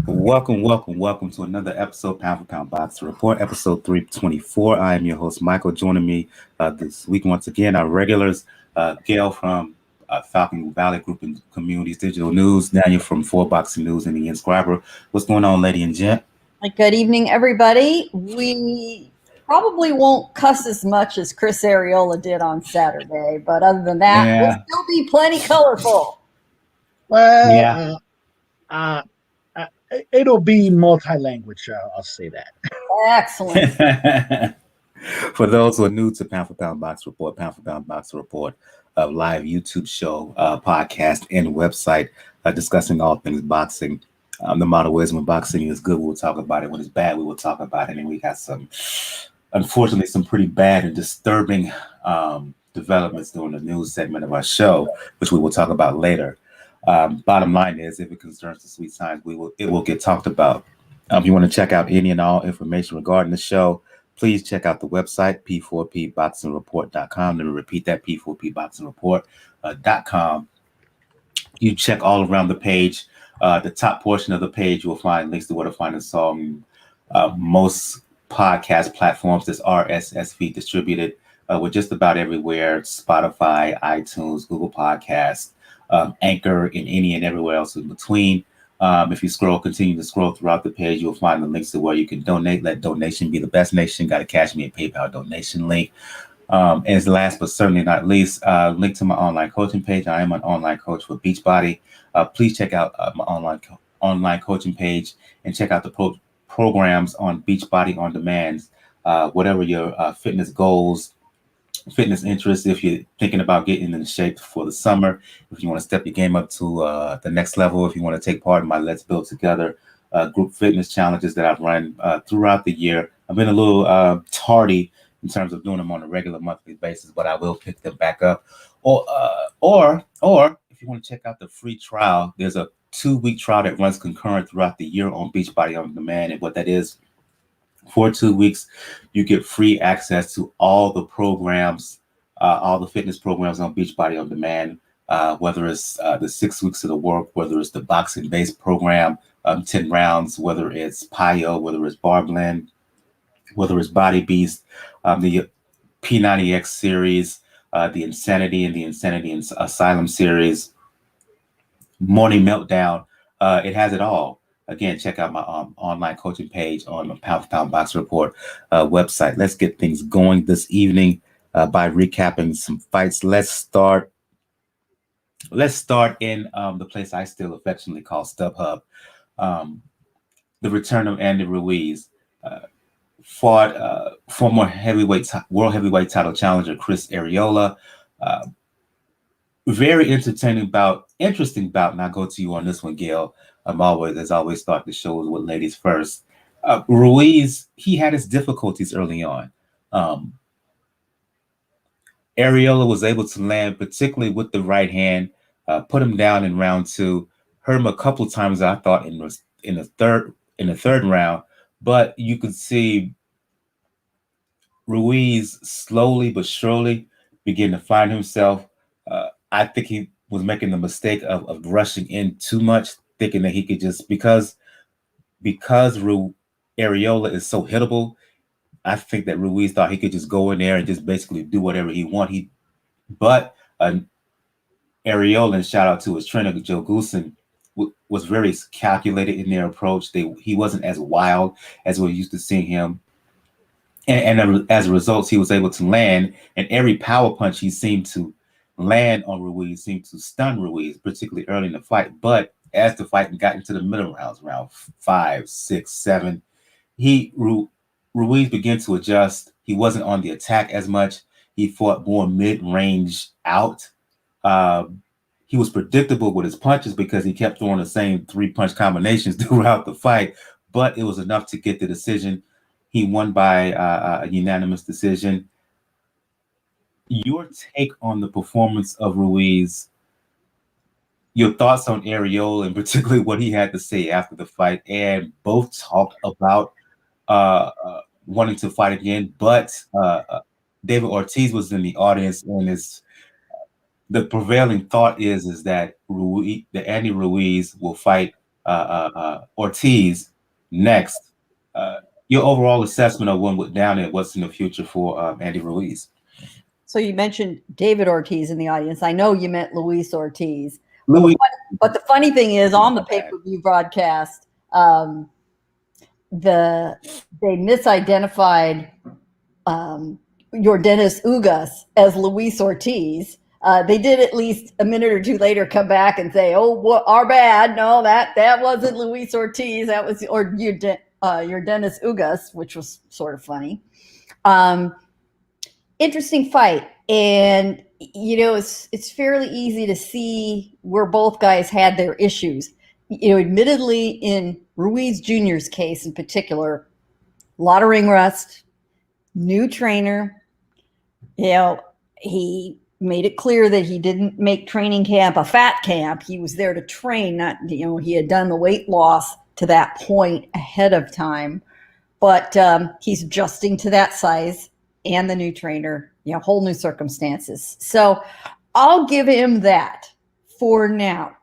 Welcome to another episode, Pound for Pound Boxing Report, episode 324. I am your host, Michael. Joining me this week once again, our regulars, Gail from Falcon Valley Group and Communities Digital News, Daniel from 4 Boxing News and the Inscriber. What's going on, lady and gent? Good evening, everybody. We probably won't cuss as much as Chris Ariola did on Saturday, but other than that, we'll still be plenty colorful. Well, it'll be multi-language. I'll say that. Excellent. For those who are new to Pound for Pound Box Report, Pound for Pound Box Report, a live YouTube show, podcast, and website discussing all things boxing. The motto is when boxing is good, we'll talk about it. When it's bad, we will talk about it. And we got unfortunately, some pretty bad and disturbing developments during the news segment of our show, which we will talk about later. Bottom line is, if it concerns the sweet science, it will get talked about. If you want to check out any and all information regarding the show, please check out the website, p4pboxingreport.com. Let me repeat that, p4pboxingreport.com. You check all around the page. The top portion of the page, you'll find links to where to find us on most podcast platforms that's RSS feed distributed. We're just about everywhere: Spotify, iTunes, Google Podcasts, Anchor, and any and everywhere else in between. If you continue to scroll throughout the page, you'll find the links to where you can donate. Let donation be the best nation. Got a Cash Me and PayPal donation link. And last but certainly not least, link to my online coaching page. I am an online coach for Beachbody. Please check out my online coaching page and check out the programs on Beachbody On Demand. Whatever your fitness goals, fitness interests, if you're thinking about getting in shape for the summer, if you want to step your game up to the next level, if you want to take part in my Let's Build Together group fitness challenges that I've run throughout the year. I've been a little tardy in terms of doing them on a regular monthly basis, but I will pick them back up. Or if you want to check out the free trial, there's a 2-week trial that runs concurrent throughout the year on Beachbody On Demand. And what that is, for 2 weeks, you get free access to all the programs, all the fitness programs on Beachbody On Demand, whether it's the 6 weeks of the work, whether it's the boxing-based program, 10 rounds, whether it's PYO, whether it's Bar Blend, whether it's Body Beast, the P90X series, the Insanity and the Insanity and Asylum series, Morning Meltdown. It has it all. Again, check out my online coaching page on the Pound for Pound Box Report website. Let's get things going this evening by recapping some fights. Let's start in the place I still affectionately call StubHub. The return of Andy Ruiz. Fought former world heavyweight title challenger Chris Ariola. Very entertaining bout, interesting bout, and I'll go to you on this one, Gail. I'm always start the shows with ladies first. Ruiz, he had his difficulties early on. Ariola was able to land, particularly with the right hand, put him down in round 2. Hurt him a couple times, I thought, in the third round. But you could see Ruiz slowly but surely begin to find himself. I think he was making the mistake of rushing in too much, thinking that he could just, because Ariola is so hittable, I think that Ruiz thought he could just go in there and just basically do whatever he wanted. But Ariola, and shout out to his trainer, Joe Goosen, was very calculated in their approach. He wasn't as wild as we're used to seeing him. And as a result, he was able to land, and every power punch he seemed to land on Ruiz seemed to stun Ruiz, particularly early in the fight. But as the fight got into the middle rounds, round 5, 6, 7, Ruiz began to adjust. He wasn't on the attack as much. He fought more mid-range out. He was predictable with his punches because he kept throwing the same 3-punch combinations throughout the fight, but it was enough to get the decision. He won by a unanimous decision. Your take on the performance of Ruiz, your thoughts on Ariola, and particularly what he had to say after the fight, and both talked about wanting to fight again, but David Ortiz was in the audience, and the prevailing thought is that Andy Ruiz will fight Ortiz next. Your overall assessment of what went down and what's in the future for Andy Ruiz. So you mentioned David Ortiz in the audience. I know you meant Luis Ortiz. But the funny thing is, on the pay-per-view broadcast, they misidentified Yordenis Ugas as Luis Ortiz. They did at least a minute or two later come back and say, "Oh, our bad. No, that wasn't Luis Ortiz. That was Yordenis Ugas," which was sort of funny. Interesting fight, and it's fairly easy to see where both guys had their issues. Admittedly, in Ruiz Jr.'s case in particular, a lot of ring rust, new trainer. He made it clear that he didn't make training camp a fat camp. He was there to train, not, he had done the weight loss to that point ahead of time, but he's adjusting to that size and the new trainer, whole new circumstances. So I'll give him that for now.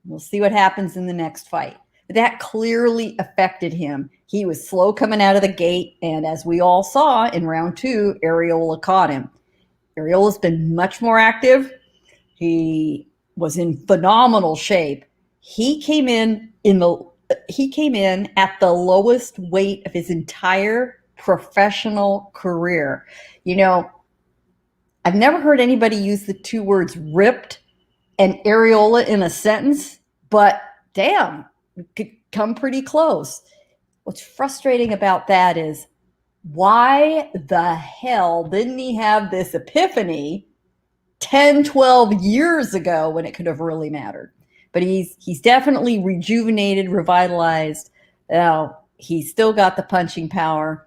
We'll see what happens in the next fight. But that clearly affected him. He was slow coming out of the gate, and as we all saw in round 2, Errola caught him. Errola's been much more active. He was in phenomenal shape. He came in at the lowest weight of his entire professional career. I've never heard anybody use the two words ripped and Errola in a sentence, but damn, it could come pretty close. What's frustrating about that is, why the hell didn't he have this epiphany 10, 12 years ago when it could have really mattered? But he's definitely rejuvenated, revitalized. He's still got the punching power.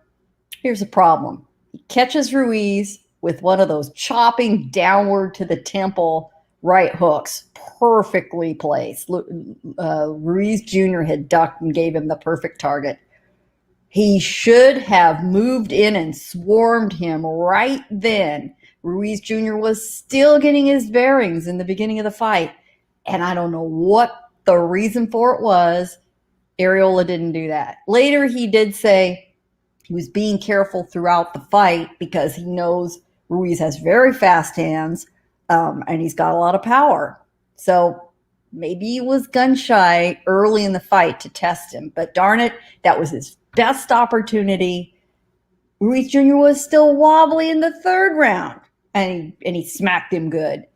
Here's a problem. He catches Ruiz with one of those chopping downward to the temple right hooks, perfectly placed. Ruiz Jr. had ducked and gave him the perfect target. He should have moved in and swarmed him right then. Ruiz Jr. was still getting his bearings in the beginning of the fight, and I don't know what the reason for it was. Errola didn't do that. Later, he did say he was being careful throughout the fight because he knows Ruiz has very fast hands, and he's got a lot of power. So maybe he was gun shy early in the fight to test him, but darn it, that was his best opportunity. Ruiz Jr. was still wobbly in the 3rd round, and he smacked him good.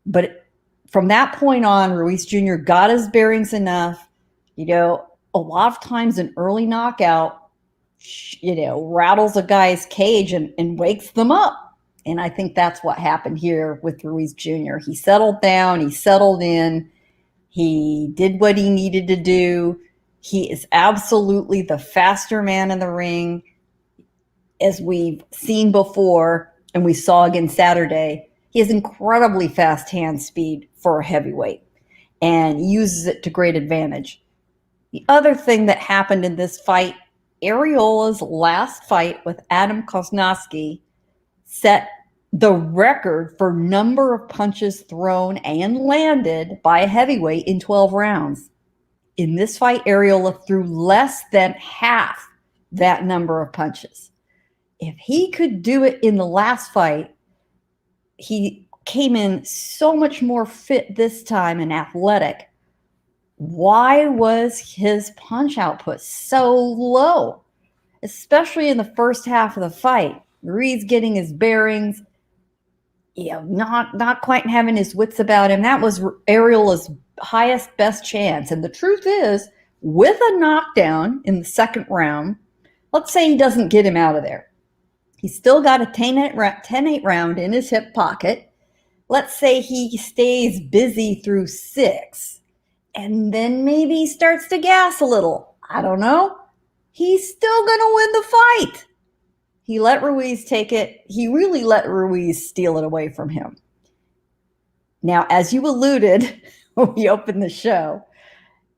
But from that point on, Ruiz Jr. got his bearings enough. A lot of times an early knockout, rattles a guy's cage and wakes them up. And I think that's what happened here with Ruiz Jr. He settled down. He settled in. He did what he needed to do. He is absolutely the faster man in the ring, as we've seen before and we saw again Saturday. He has incredibly fast hand speed for a heavyweight, and he uses it to great advantage. The other thing that happened in this fight, Errola's last fight with Adam Kosnowski set the record for number of punches thrown and landed by a heavyweight in 12 rounds. In this fight, Errola threw less than half that number of punches. If he could do it in the last fight, he came in so much more fit this time and athletic. Why was his punch output so low, especially in the first half of the fight? Ruiz getting his bearings, not quite having his wits about him. That was Errola's highest, best chance. And the truth is, with a knockdown in the 2nd round, let's say he doesn't get him out of there. He's still got a 10-8 round in his hip pocket. Let's say he stays busy through 6, and then maybe he starts to gas a little. I don't know. He's still going to win the fight. He let Ruiz take it. He really let Ruiz steal it away from him. Now, as you alluded when we opened the show,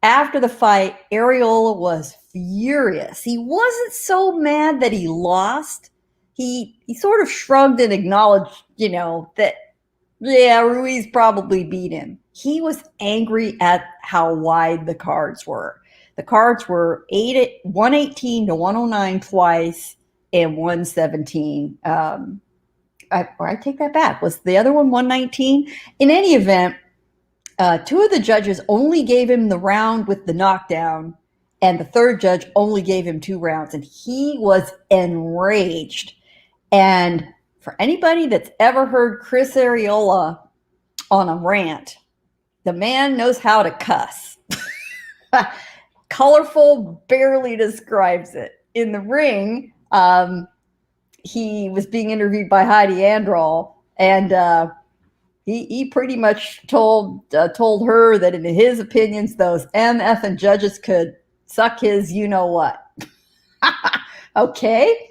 after the fight, Errola was furious. He wasn't so mad that he lost. He sort of shrugged and acknowledged, that Yeah, Ruiz probably beat him. He was angry at how wide the cards were. The cards were 118 to 109 twice and 117. I take that back. Was the other one 119? In any event, two of the judges only gave him the round with the knockdown, and the third judge only gave him 2 rounds, and he was enraged. And for anybody that's ever heard Chris Arreola on a rant, the man knows how to cuss. Colorful barely describes it. In the ring, he was being interviewed by Heidi Androl, and he pretty much told her that in his opinions, those MF and judges could suck his you know what. Okay.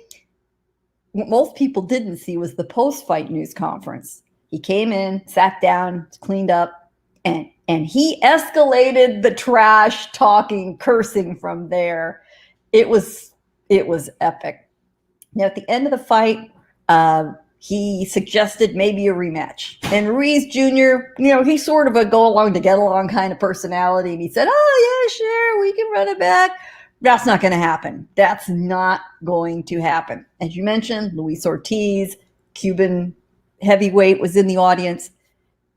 What most people didn't see was the post-fight news conference. He came in, sat down, cleaned up, and he escalated the trash talking, cursing from there. It was epic. Now, at the end of the fight, he suggested maybe a rematch. And Ruiz Jr., he's sort of a go along to get along kind of personality. And he said, oh, yeah, sure, we can run it back. That's not going to happen. That's not going to happen. As you mentioned, Luis Ortiz, Cuban heavyweight, was in the audience.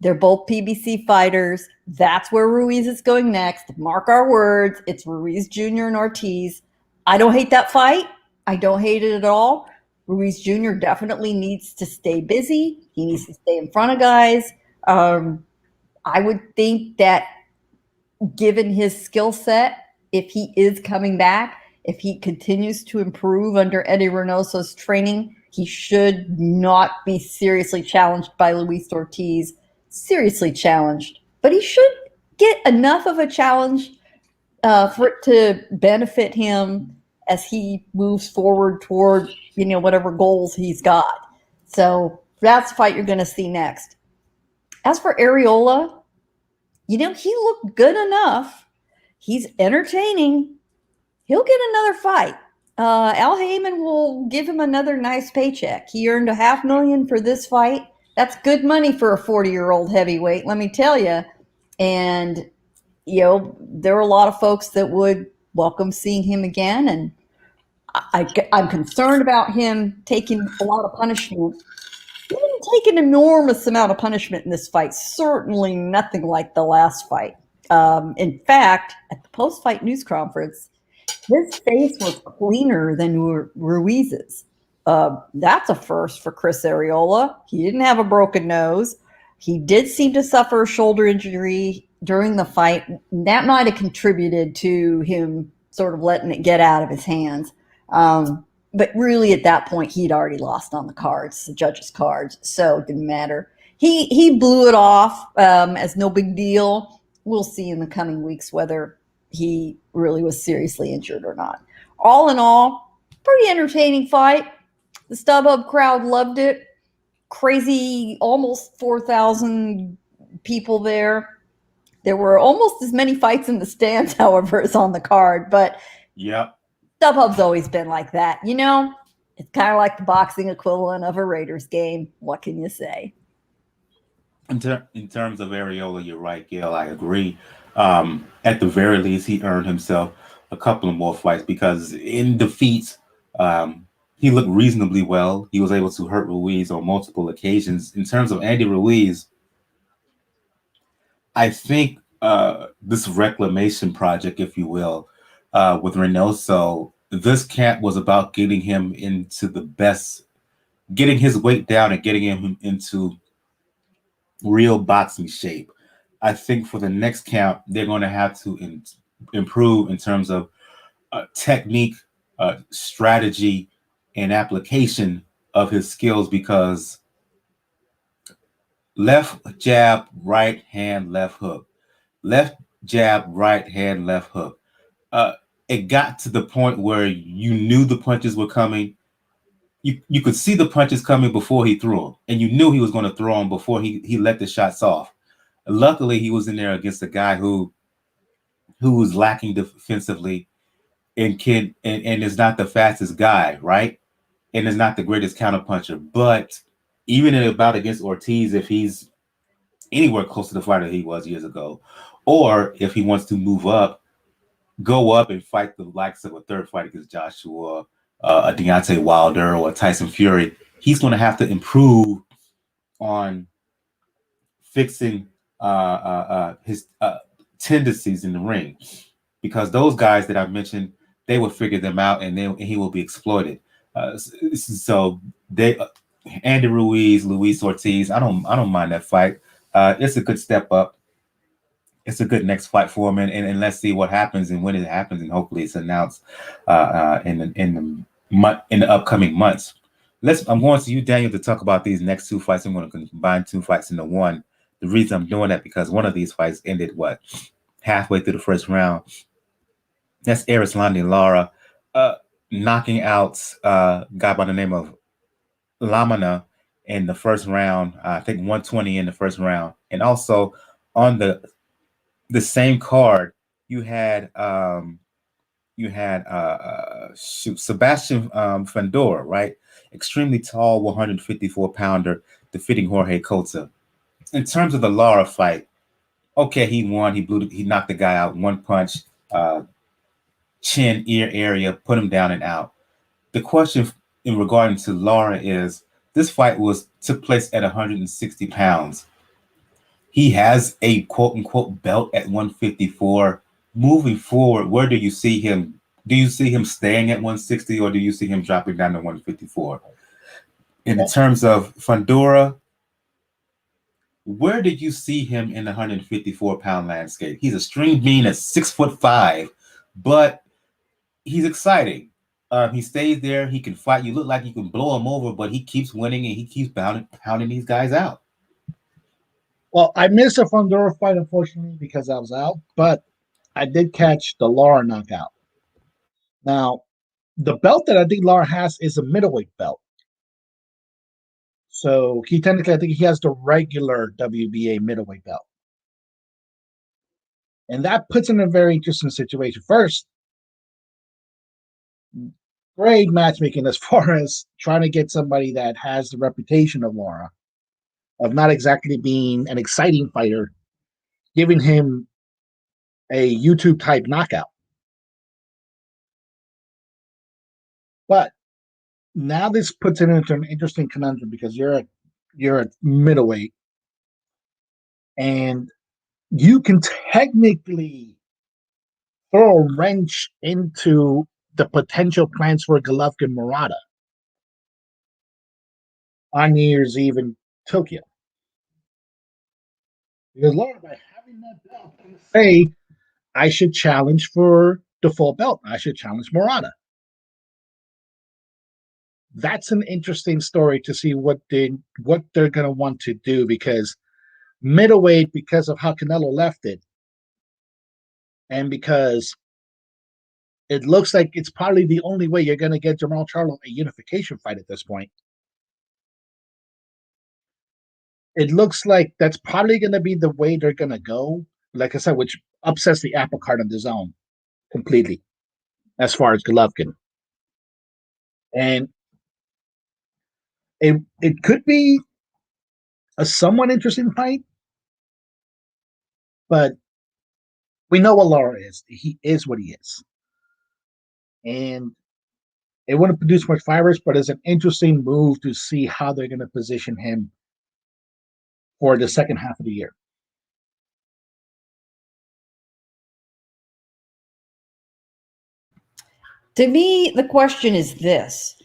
They're both PBC fighters. That's where Ruiz is going next. Mark our words. It's Ruiz Jr. and Ortiz. I don't hate that fight. I don't hate it at all. Ruiz Jr. definitely needs to stay busy. He needs to stay in front of guys. I would think that given his skill set, if he is coming back, if he continues to improve under Eddie Reynoso's training, he should not be seriously challenged by Luis Ortiz. Seriously challenged. But he should get enough of a challenge for it to benefit him as he moves forward toward, whatever goals he's got. So that's the fight you're going to see next. As for Arreola, he looked good enough. He's entertaining. He'll get another fight. Al Heyman will give him another nice paycheck. He earned $500,000 for this fight. That's good money for a 40-year-old heavyweight, let me tell you. And, there are a lot of folks that would welcome seeing him again. And I'm concerned about him taking a lot of punishment. He didn't take an enormous amount of punishment in this fight. Certainly nothing like the last fight. In fact, at the post-fight news conference, his face was cleaner than Ruiz's. That's a first for Chris Arreola. He didn't have a broken nose. He did seem to suffer a shoulder injury during the fight. That might have contributed to him sort of letting it get out of his hands. But really, at that point, he'd already lost on the cards, the judges' cards, so it didn't matter. He blew it off as no big deal. We'll see in the coming weeks whether he really was seriously injured or not. All in all, pretty entertaining fight. The StubHub crowd loved it. Crazy, almost 4,000 people there. There were almost as many fights in the stands, however, as on the card. But yep. StubHub's always been like that. It's kind of like the boxing equivalent of a Raiders game. What can you say? In terms of Arreola, you're right, Gail. I agree. At the very least, he earned himself a couple of more fights because in defeats, he looked reasonably well. He was able to hurt Ruiz on multiple occasions. In terms of Andy Ruiz, I think this reclamation project, if you will, with Reynoso, this camp was about getting him into getting his weight down and getting him into real boxing shape. I think for the next camp, they're going to have to improve in terms of technique, strategy, and application of his skills because left jab, right hand, left hook. Left jab, right hand, left hook. It got to the point where you knew the punches were coming. You could see the punches coming before he threw them, and you knew he was going to throw them before he let the shots off. Luckily, he was in there against a guy who was lacking defensively and is not the fastest guy, right? And is not the greatest counterpuncher. But even in a bout against Ortiz, if he's anywhere close to the fighter he was years ago. Or if he wants to move up, go up and fight the likes of a third fight against Joshua, a Deontay Wilder, or a Tyson Fury, he's going to have to on fixing his tendencies in the ring, because those guys that I've mentioned, they will figure them out, and he will be exploited. So Andy Ruiz, Luis Ortiz, I don't mind that fight. It's a good step up. It's a good next fight for him, and let's see what happens and when it happens, and hopefully it's announced in the upcoming months. I'm going to you, Daniel, to talk about these next two fights. I'm going to combine two fights into one. The reason I'm doing that because one of these fights ended halfway through the first round. That's Erislandy and Lara knocking out a guy by the name of Lamanna in the first round. I think 120 in the first round, and also on the same card you had Sebastian Fundora, right? Extremely tall, 154-pounder, defeating Jorge Cota. In terms of the Lara fight, okay, he won. He knocked the guy out, one punch, chin, ear area, put him down and out. The question in regarding to Lara is, this fight took place at 160 pounds. He has a quote-unquote belt at 154. Moving forward, where do you see him? Do you see him staying at 160, or do you see him dropping down to 154? In terms of Fundora, where did you see him in the 154-pound landscape? He's a string bean at 6'5", but he's exciting. He stays there. He can fight. You look like you can blow him over, but he keeps winning and he keeps pounding these guys out. Well, I missed a Fundora fight, unfortunately, because I was out, but I did catch the Lara knockout. Now, the belt that I think Lara has is a middleweight belt. So I think he has the regular WBA middleweight belt. And that puts him in a very interesting situation. First, great matchmaking as far as trying to get somebody that has the reputation of Lara, of not exactly being an exciting fighter, giving him a YouTube-type knockout. But now this puts it into an interesting conundrum because you're a middleweight, and you can technically throw a wrench into the potential plans for Golovkin-Murata on New Year's Eve in Tokyo. Because Lara, by having that belt, can say, I should challenge for the full belt. I should challenge Murata. That's an interesting story to see what they're going to want to do, because middleweight, because of how Canelo left it, and because it looks like it's probably the only way you're going to get Jermall Charlo a unification fight at this point. It looks like that's probably going to be the way they're going to go. Like I said, which upsets the apple cart on the zone completely as far as Golovkin. And it could be a somewhat interesting fight, but we know what Lara is. He is what he is. And it wouldn't produce much fibers, but it's an interesting move to see how they're going to position him for the second half of the year. To me, the question is this.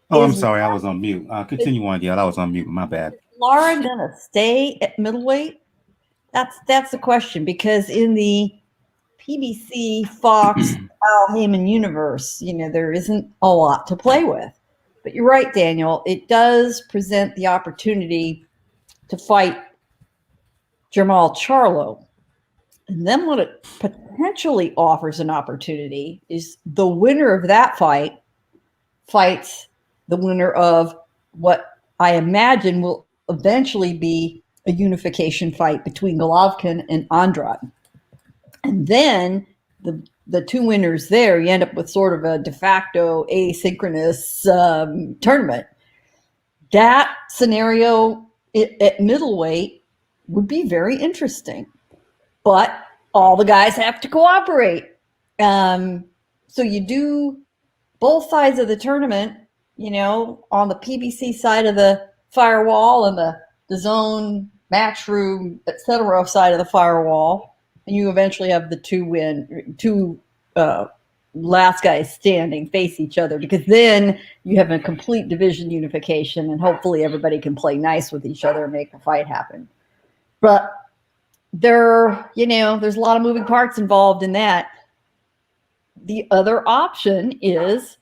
Oh, I'm sorry. I was on mute. Continue on, Gail. I was on mute. My bad. Lara going to stay at middleweight? That's the question, because in the PBC, Fox, Al Heyman universe, there isn't a lot to play with. But you're right, Daniel. It does present the opportunity to fight Jermall Charlo. And then what it potentially offers an opportunity is the winner of that fight fights the winner of what I imagine will eventually be a unification fight between Golovkin and Andrade. And then the two winners there, you end up with sort of a de facto asynchronous tournament. That scenario at middleweight would be very interesting. But all the guys have to cooperate. So you do both sides of the tournament, on the PBC side of the firewall and the zone, matchroom, etc. side of the firewall, and you eventually have the two last guys standing face each other, because then you have a complete division unification, and hopefully everybody can play nice with each other and make the fight happen. But there's a lot of moving parts involved in that. The other option is,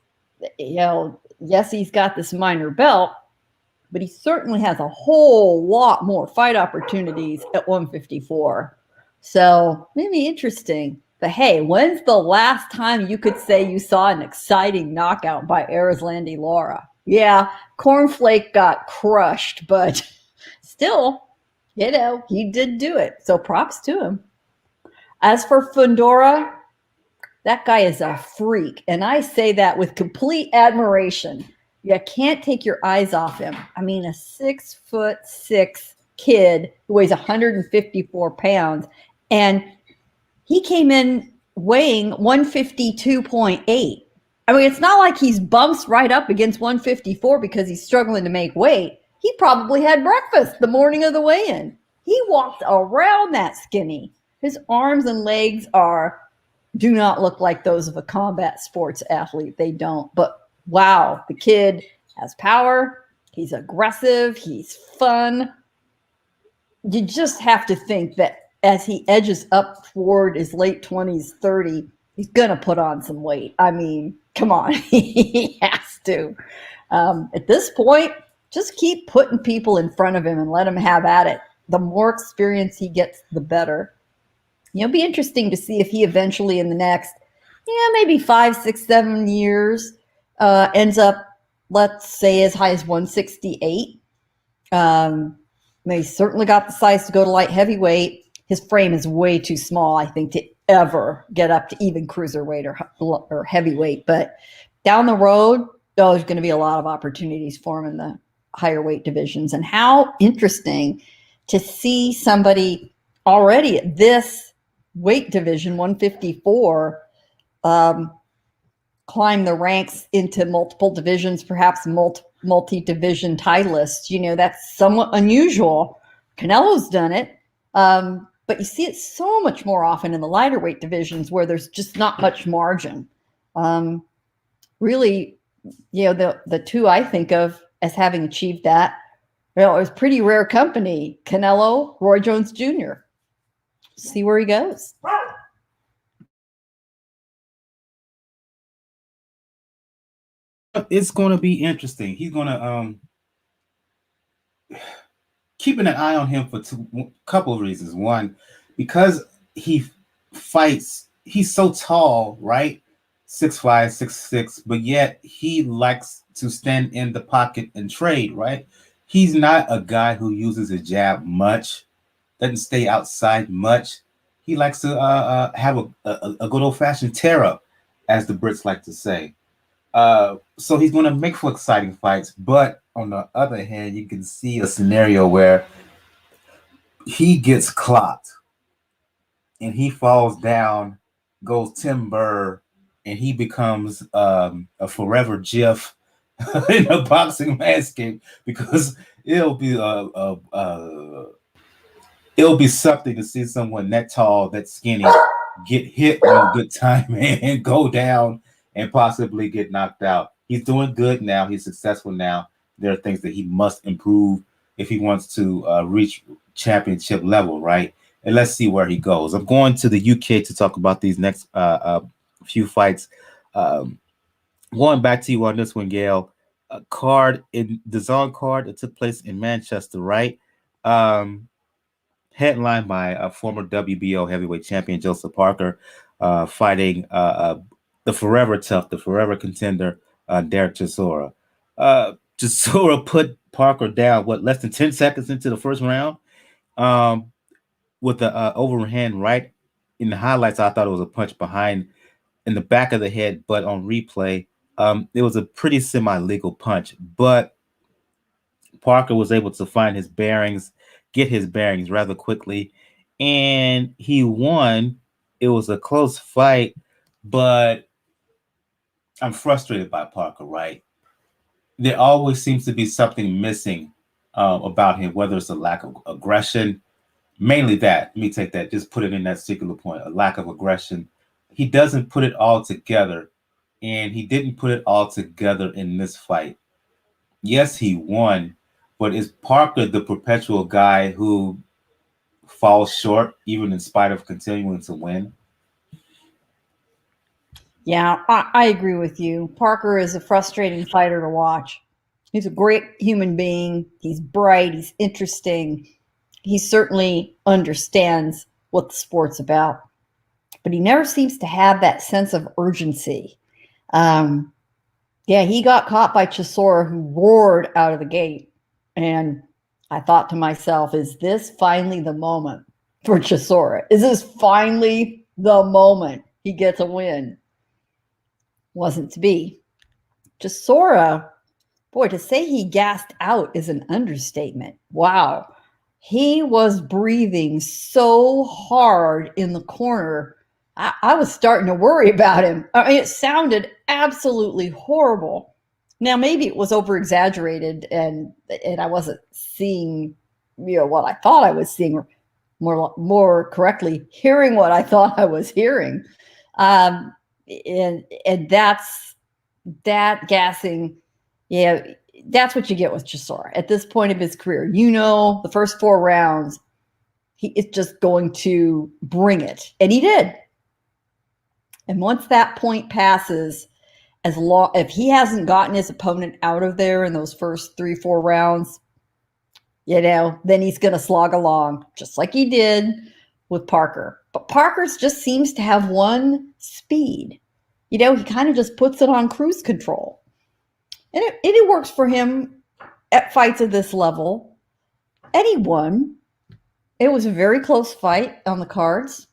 yes, he's got this minor belt, but he certainly has a whole lot more fight opportunities at 154. So maybe interesting. But hey, when's the last time you could say you saw an exciting knockout by Erislandy Lara? Yeah, Cornflake got crushed, but still, he did do it. So props to him. As for Fundora, that guy is a freak. And I say that with complete admiration. You can't take your eyes off him. I mean, a 6'6" kid who weighs 154 pounds. And he came in weighing 152.8. I mean, it's not like he's bumps right up against 154 because he's struggling to make weight. He probably had breakfast the morning of the weigh-in. He walked around that skinny. His arms and legs do not look like those of a combat sports athlete. They don't. But wow, the kid has power. He's aggressive. He's fun. You just have to think that as he edges up toward his late 20s, 30, he's going to put on some weight. I mean, come on. He has to. At this point, just keep putting people in front of him and let him have at it. The more experience he gets, the better. It'll be interesting to see if he eventually in the next, maybe 5, 6, 7 years ends up, let's say, as high as 168. He certainly got the size to go to light heavyweight. His frame is way too small, I think, to ever get up to even cruiserweight or heavyweight. But down the road, there's going to be a lot of opportunities for him in the higher weight divisions. And how interesting to see somebody already at this weight division, 154, climb the ranks into multiple divisions, perhaps multi-division titleists. That's somewhat unusual. Canelo's done it, but you see it so much more often in the lighter weight divisions where there's just not much margin. Really, the two I think of as having achieved that, it was pretty rare company. Canelo, Roy Jones Jr. See where he goes. It's going to be interesting. He's going to keeping an eye on him for a couple of reasons. One, because he fights, he's so tall, right? 6'5", 6'6", but yet he likes to stand in the pocket and trade, right? He's not a guy who uses his jab much. Doesn't stay outside much. He likes to have a good old-fashioned tear-up, as the Brits like to say. So he's going to make for exciting fights. But on the other hand, you can see a scenario where he gets clocked and he falls down, goes Tim Burr, and he becomes a forever GIF in the boxing landscape, because it'll be something to see someone that tall, that skinny, get hit on a good time and go down and possibly get knocked out. He's doing good now. He's successful now. There are things that he must improve if he wants to reach championship level, right? And let's see where he goes. I'm going to the UK to talk about these next few fights. Going back to you on this one, Gail. Card in the zone card that took place in Manchester, right? Headlined by former WBO heavyweight champion Joseph Parker, fighting the forever tough, the forever contender, Dereck Chisora. Chisora put Parker down, less than 10 seconds into the first round, with the overhand right. In the highlights, I thought it was a punch behind in the back of the head, but on replay, it was a pretty semi-legal punch. But Parker was able to find his bearings, get his bearings rather quickly, and he won. It was a close fight, but I'm frustrated by Parker, right? There always seems to be something missing about him, whether it's a lack of aggression, mainly that. Let me take that, just put it in that singular point, a lack of aggression. He doesn't put it all together, and he didn't put it all together in this fight. Yes, he won, but is Parker the perpetual guy who falls short, even in spite of continuing to win? Yeah, I agree with you. Parker is a frustrating fighter to watch. He's a great human being. He's bright. He's interesting. He certainly understands what the sport's about, but he never seems to have that sense of urgency. Yeah, he got caught by Chisora, who roared out of the gate. And I thought to myself, is this finally the moment for Chisora? Is this finally the moment he gets a win? Wasn't to be. Chisora, boy, to say he gassed out is an understatement. Wow. He was breathing so hard in the corner. I was starting to worry about him. I mean, it sounded absolutely horrible. Now, maybe it was over exaggerated and I wasn't seeing, what I thought I was seeing, or more correctly, hearing what I thought I was hearing. And that's that gassing. Yeah, that's what you get with Chisora at this point of his career. The first 4 rounds, he is just going to bring it. And he did. And once that point passes, if he hasn't gotten his opponent out of there in those first 3-4 rounds, then he's going to slog along just like he did with Parker. But Parker just seems to have one speed. He kind of just puts it on cruise control. And it works for him at fights of this level. And he won. It was a very close fight on the cards.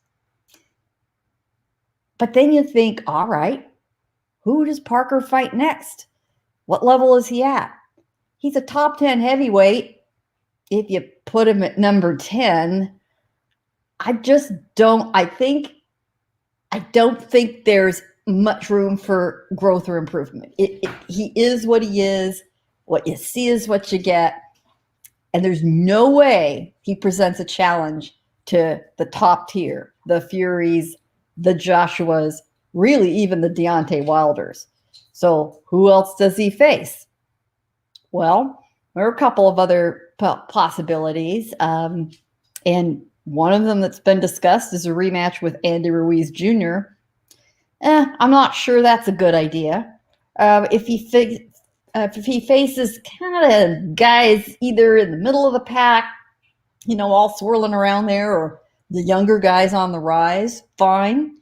But then you think, all right, who does Parker fight next? What level is he at? He's a top 10 heavyweight. If you put him at number 10, I don't think there's much room for growth or improvement. He is what he is. What you see is what you get. And there's no way he presents a challenge to the top tier, the Furies, the Joshuas, really even the Deontay Wilders. So who else does he face? Well, there are a couple of other possibilities. And one of them that's been discussed is a rematch with Andy Ruiz Jr. I'm not sure that's a good idea. If he faces kind of guys either in the middle of the pack, all swirling around there, or the younger guys on the rise, fine.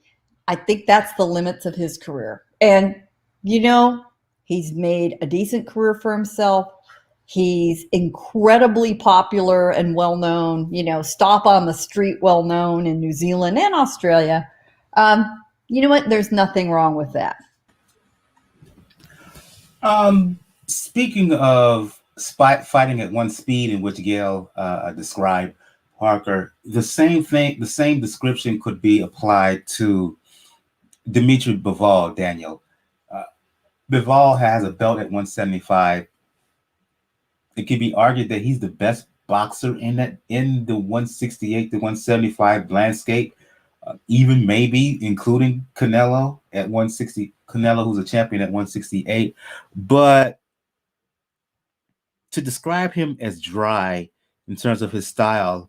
I think that's the limits of his career. And, he's made a decent career for himself. He's incredibly popular and well-known, stop on the street well-known in New Zealand and Australia. You know what? There's nothing wrong with that. Speaking of fighting at one speed in which Gail described Parker, the same description could be applied to Dmitry Bivol, Daniel. Bivol has a belt at 175. It could be argued that he's the best boxer in the 168 to 175 landscape, even maybe including Canelo at 160. Canelo, who's a champion at 168. But to describe him as dry in terms of his style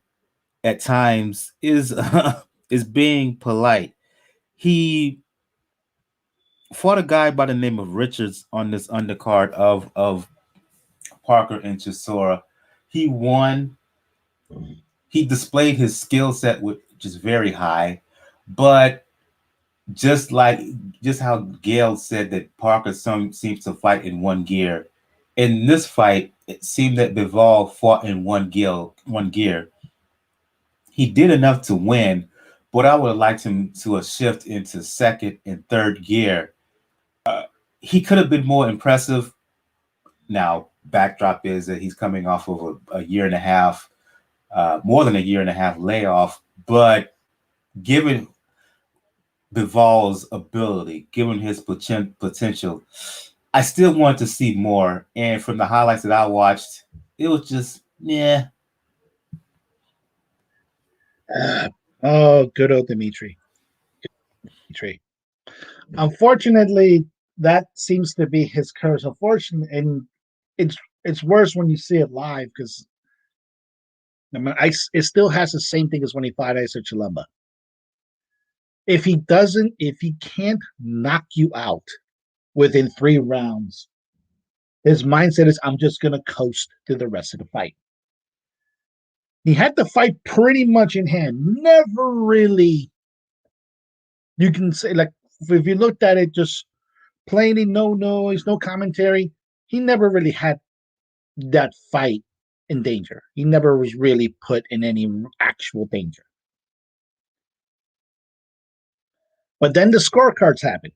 at times is being polite. He fought a guy by the name of Richards on this undercard of Parker and Chisora. He won. He displayed his skill set, which is very high, but just how Gail said that Parker seems to fight in one gear. In this fight, it seemed that Bivol fought in one gear. He did enough to win, but I would have liked him to shift into second and third gear. He could have been more impressive. Now, backdrop is that he's coming off of a year and a half more than a year and a half layoff. But given Bivol's ability, given his potential, I still want to see more. And from the highlights that I watched, it was just, yeah. Oh, good old Dmitry. Unfortunately, that seems to be his curse. Unfortunately, and it's worse when you see it live because it still has the same thing as when he fought Iser Chilumba. If he can't knock you out within 3 rounds, his mindset is, I'm just going to coast to the rest of the fight. He had the fight pretty much in hand. Never really, you can say, like, if you looked at it just plainly, no noise, no commentary, he never really had that fight in danger. He never was really put in any actual danger. But then the scorecards happened.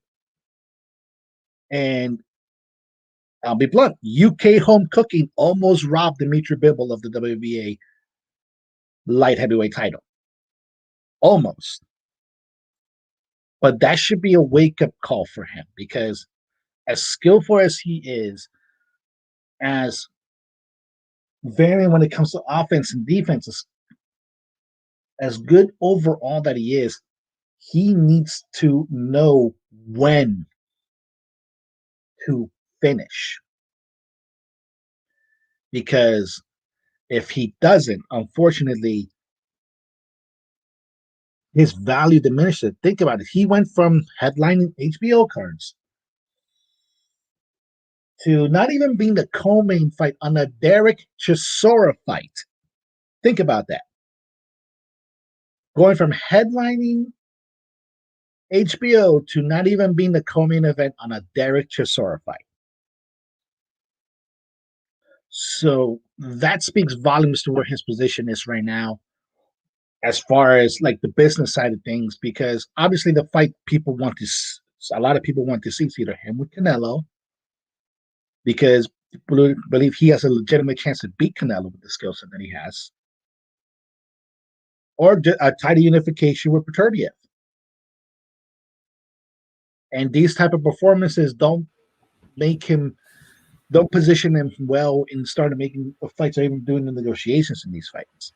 And I'll be blunt, UK home cooking almost robbed Dmitry Bivol of the WBA light heavyweight title. Almost. But that should be a wake-up call for him because as skillful as he is, as varying when it comes to offense and defense, as good overall that he is, he needs to know when to finish. Because if he doesn't, unfortunately, his value diminishes. Think about it. He went from headlining HBO cards to not even being the co-main fight on a Dereck Chisora fight. Think about that. Going from headlining HBO to not even being the co-main event on a Dereck Chisora fight. So that speaks volumes to where his position is right now, as far as like the business side of things, because obviously the fight a lot of people want to see is either him with Canelo, because people believe he has a legitimate chance to beat Canelo with the skill set that he has, or a title unification with Peterbiev. And these type of performances don't position him well in starting making fights or even doing the negotiations in these fights.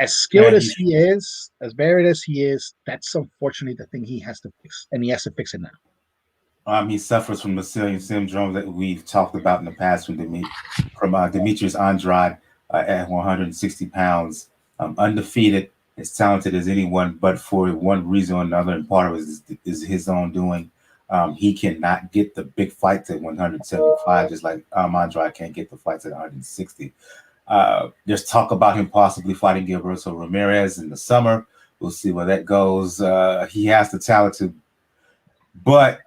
As skilled as he is, as varied as he is, that's unfortunately the thing he has to fix, and he has to fix it now. He suffers from the Sicilian syndrome that we've talked about in the past from Demetrius Andrade at 160 pounds, undefeated, as talented as anyone, but for one reason or another, and part of it is his own doing. He cannot get the big fights at 175, just like Andrade can't get the fights at 160. There's talk about him possibly fighting Gilberto Ramirez in the summer. We'll see where that goes. He has the talent to, but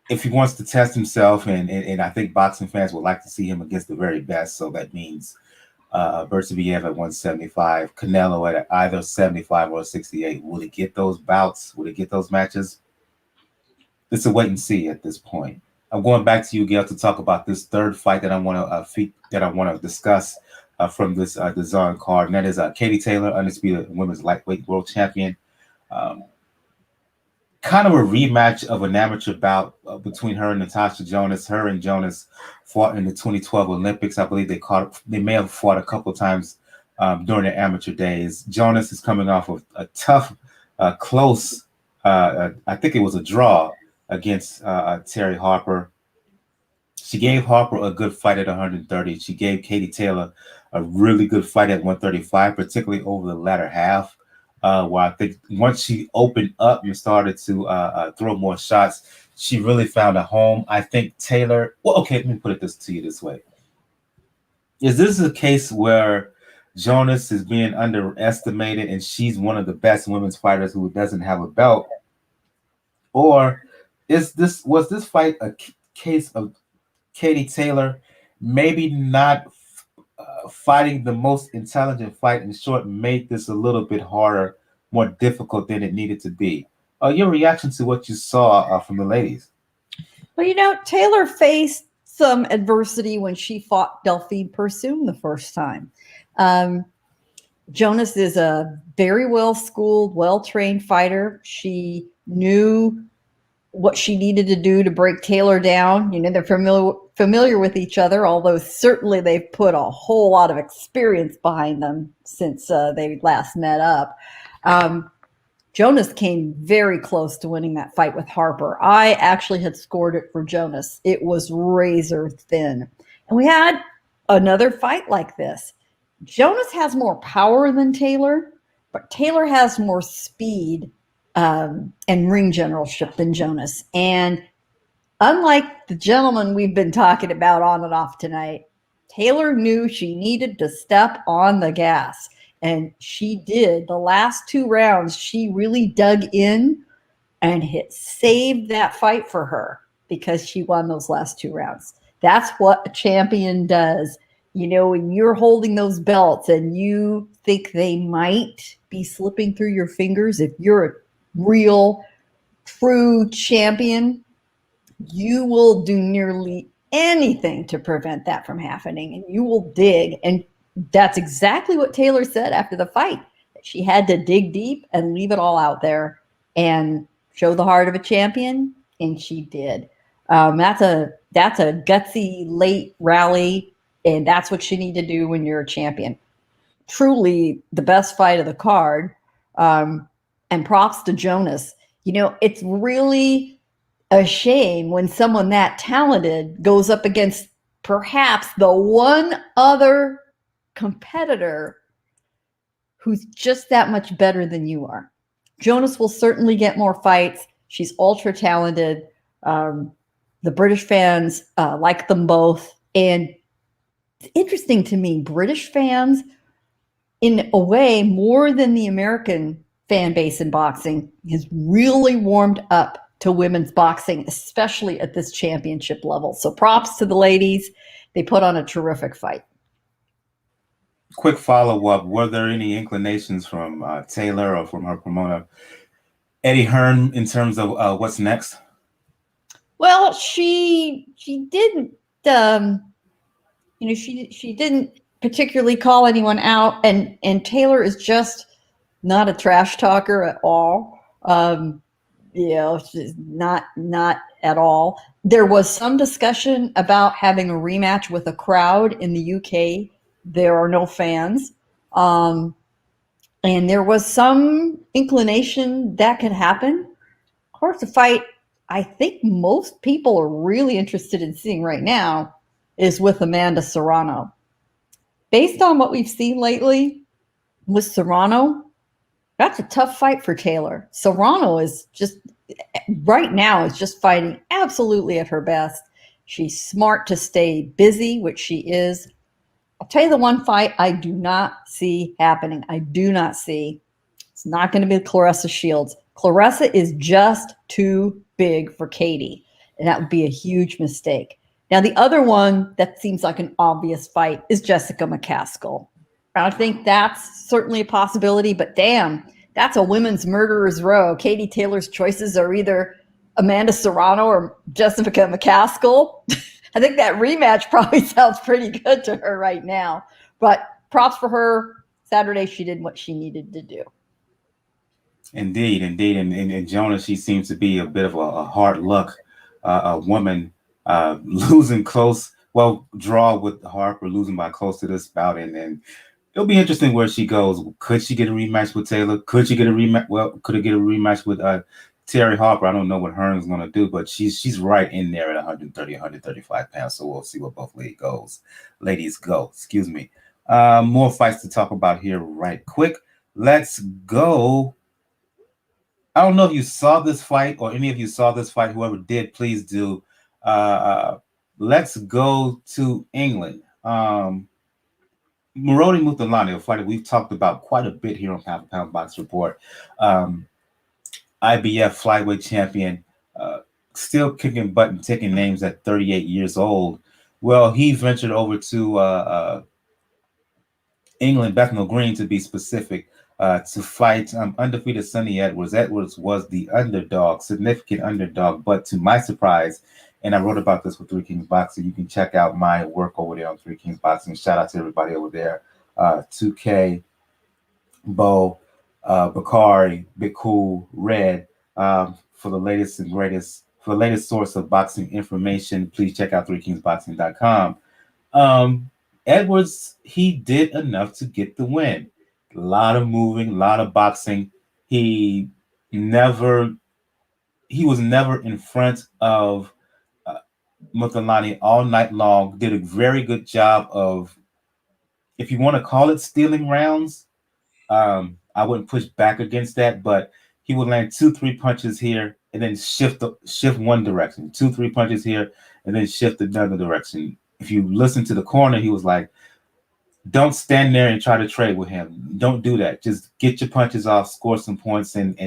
if he wants to test himself, and I think boxing fans would like to see him against the very best, so that means Beterbiev at 175, Canelo at either 75 or 68. Will he get those bouts? Will he get those matches? It's a wait and see at this point. I'm going back to you, Gail, to talk about this third fight that I want to discuss from this DAZN card, and that is Katie Taylor, undisputed women's lightweight world champion. Kind of a rematch of an amateur bout between her and Natasha Jonas. Her and Jonas fought in the 2012 Olympics. I believe they may have fought a couple of times during their amateur days. Jonas is coming off of a tough, close, I think it was a draw against Terry Harper. She gave Harper a good fight at 130. She gave Katie Taylor a really good fight at 135, particularly over the latter half. Where I think once she opened up and started to throw more shots, she really found a home. I think Taylor, well, okay, let me put it to you this way. Is this a case where Jonas is being underestimated and she's one of the best women's fighters who doesn't have a belt? Or was this fight a case of Katie Taylor maybe not fighting the most intelligent fight, in short, made this a little bit harder, more difficult than it needed to be? Your reaction to what you saw from the ladies? Well, Taylor faced some adversity when she fought Delphine Pursoon the first time. Jonas is a very well-schooled, well-trained fighter. She knew what she needed to do to break Taylor down. You know, they're familiar with each other, although certainly they've put a whole lot of experience behind them since they last met up. Jonas came very close to winning that fight with Harper. I actually had scored it for Jonas. It was razor thin. And we had another fight like this. Jonas has more power than Taylor, but Taylor has more speed and ring generalship than Jonas. And unlike the gentleman we've been talking about on and off tonight, Taylor knew she needed to step on the gas. And she did. The last 2 rounds, she really dug in and saved that fight for her because she won those last 2 rounds. That's what a champion does. You know, when you're holding those belts and you think they might be slipping through your fingers, if you're a real, true champion, you will do nearly anything to prevent that from happening, and you will dig. And that's exactly what Taylor said after the fight. She had to dig deep and leave it all out there and show the heart of a champion, and she did. That's a gutsy late rally, and that's what you need to do when you're a champion. Truly the best fight of the card, and props to Jonas. You know, it's really a shame when someone that talented goes up against perhaps the one other competitor who's just that much better than you are. Jonas will certainly get more fights. She's ultra talented. The British fans like them both. And it's interesting to me, British fans, in a way, more than the American fan base in boxing, has really warmed up to women's boxing, especially at this championship level. So props to the ladies. They put on a terrific fight. Quick follow-up. Were there any inclinations from Taylor or from her promoter, Eddie Hearn, in terms of what's next? Well, she didn't, she didn't particularly call anyone out, and Taylor is just not a trash talker at all. She's not at all. There was some discussion about having a rematch with a crowd in the UK. There are no fans. And there was some inclination that could happen. Of course, the fight I think most people are really interested in seeing right now is with Amanda Serrano. Based on what we've seen lately with Serrano, that's a tough fight for Taylor. Serrano is just, right now, is just fighting absolutely at her best. She's smart to stay busy, which she is. I'll tell you the one fight I do not see happening. I do not see. It's not going to be Claressa Shields. Claressa is just too big for Katie, and that would be a huge mistake. Now, the other one that seems like an obvious fight is Jessica McCaskill. I think that's certainly a possibility, but damn, that's a women's murderer's row. Katie Taylor's choices are either Amanda Serrano or Jessica McCaskill. I think that rematch probably sounds pretty good to her right now. But props for her. Saturday, she did what she needed to do. Indeed. And Jonas, she seems to be a bit of a hard luck a woman, losing close. Well, draw with Harper, losing by close to this bout, and it'll be interesting where she goes. Could she get a rematch with Taylor? Could she get a rematch? Well, could it get a rematch with Terry Harper? I don't know what Hearn's going to do, but she's right in there at 130, 135 pounds. So we'll see what both ladies go. Excuse me. More fights to talk about here right quick. Let's go. I don't know if you saw this fight or any of you saw this fight. Whoever did, please do. Let's go to England. Moruti Mthalane, a fighter we've talked about quite a bit here on Pound for Pound Box Report. IBF flyweight champion, still kicking butt and taking names at 38 years old. Well, he ventured over to England, Bethnal Green to be specific, to fight undefeated Sonny Edwards. Edwards was the underdog, significant underdog, but to my surprise, and I wrote about this with Three Kings Boxing. You can check out my work over there on Three Kings Boxing. Shout out to everybody over there. 2K, Bo, Bakari, Big Cool, Red. For the latest and greatest, for the latest source of boxing information, please check out threekingsboxing.com. Um, Edwards, he did enough to get the win. A lot of moving, a lot of boxing. He never, he was never in front of Mthalane all night long. Did a very good job of, if you want to call it stealing rounds, I wouldn't push back against that, but he would land 2-3 punches here and then shift one direction, 2-3 punches here and then shift another direction. If you listen to the corner, he was like, "Don't stand there and try to trade with him. Don't do that. Just get your punches off, score some points, and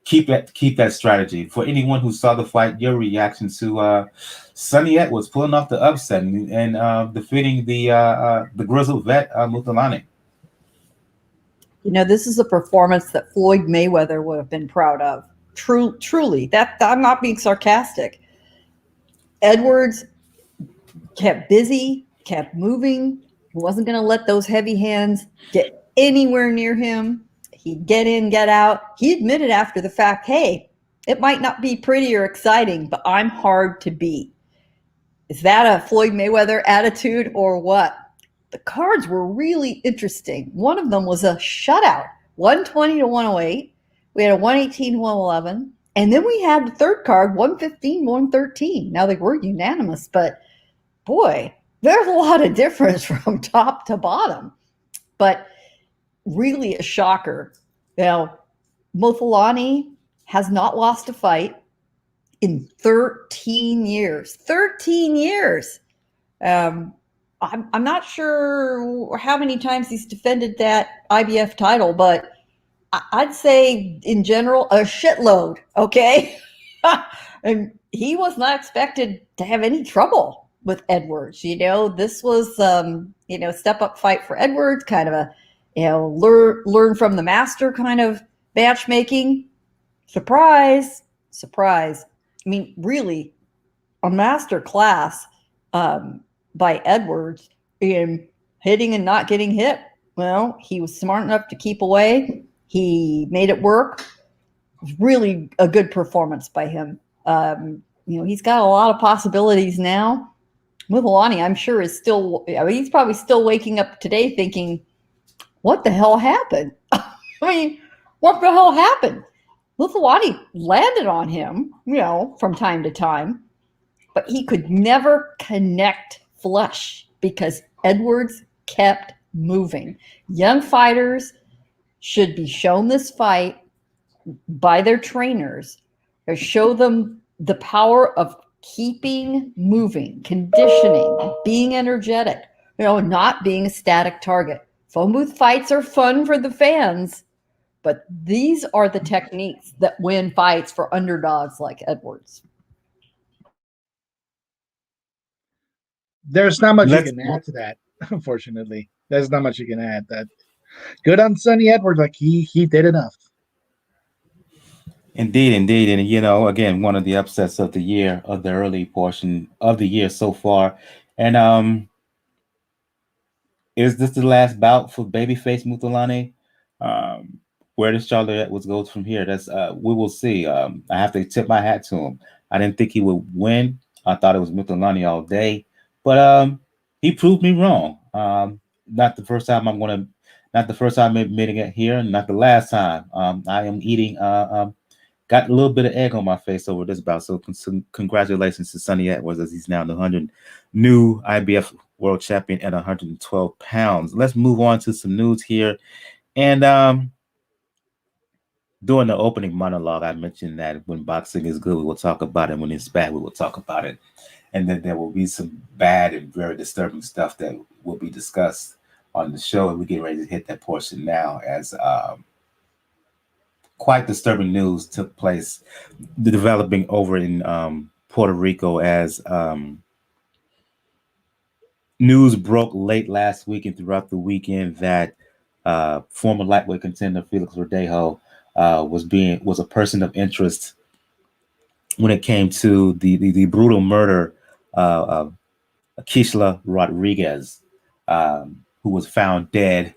keep that strategy." For anyone who saw the fight, your reaction to Sonny Edwards pulling off the upset and defeating the grizzled vet Mthalane. You know, this is a performance that Floyd Mayweather would have been proud of. Truly, that I'm not being sarcastic. Edwards kept busy, kept moving. He wasn't going to let those heavy hands get anywhere near him. He'd get in, get out. He admitted after the fact, hey, it might not be pretty or exciting, but I'm hard to beat. Is that a Floyd Mayweather attitude or what? The cards were really interesting. One of them was a shutout, 120 to 108. We had a 118 to 111. And then we had the third card, 115 113. Now they were unanimous, but boy, there's a lot of difference from top to bottom. But really a shocker. Now, Mthalane has not lost a fight in 13 years. 13 years. I'm not sure how many times he's defended that IBF title, but I'd say in general a shitload. Okay, and he was not expected to have any trouble with Edwards. You know, this was step up fight for Edwards, kind of a learn from the master kind of matchmaking. Surprise. I mean, really, a master class. By Edwards in hitting and not getting hit. Well, he was smart enough to keep away. He made it work. It was really a good performance by him. He's got a lot of possibilities now. Mthalane, I'm sure, is still, he's probably still waking up today thinking, what the hell happened? What the hell happened? Mthalane landed on him, from time to time, but he could never connect flush because Edwards kept moving. Young fighters should be shown this fight by their trainers or show them the power of keeping moving, conditioning, being energetic, not being a static target. Phone booth fights are fun for the fans, but these are the techniques that win fights for underdogs like Edwards. There's not much you can add to that, unfortunately. There's not much you can add. That good on Sonny Edwards, like he did enough. Indeed. And again, one of the upsets of the year, of the early portion of the year so far. And is this the last bout for babyface Mthalane? Where does Charlie Edwards go from here? That's we will see. I have to tip my hat to him. I didn't think he would win. I thought it was Mthalane all day. But he proved me wrong. Not the first time admitting it here, and not the last time. I am eating, got a little bit of egg on my face over this bout. So congratulations to Sonny Edwards, as he's now the new IBF world champion at 112 pounds. Let's move on to some news here. And during the opening monologue, I mentioned that when boxing is good, we will talk about it. When it's bad, we will talk about it. And then there will be some bad and very disturbing stuff that will be discussed on the show. And we get ready to hit that portion now, as quite disturbing news took place, developing over in Puerto Rico, as news broke late last week and throughout the weekend that former lightweight contender Felix Verdejo was a person of interest when it came to the brutal murder of Chisora Rodriguez, who was found dead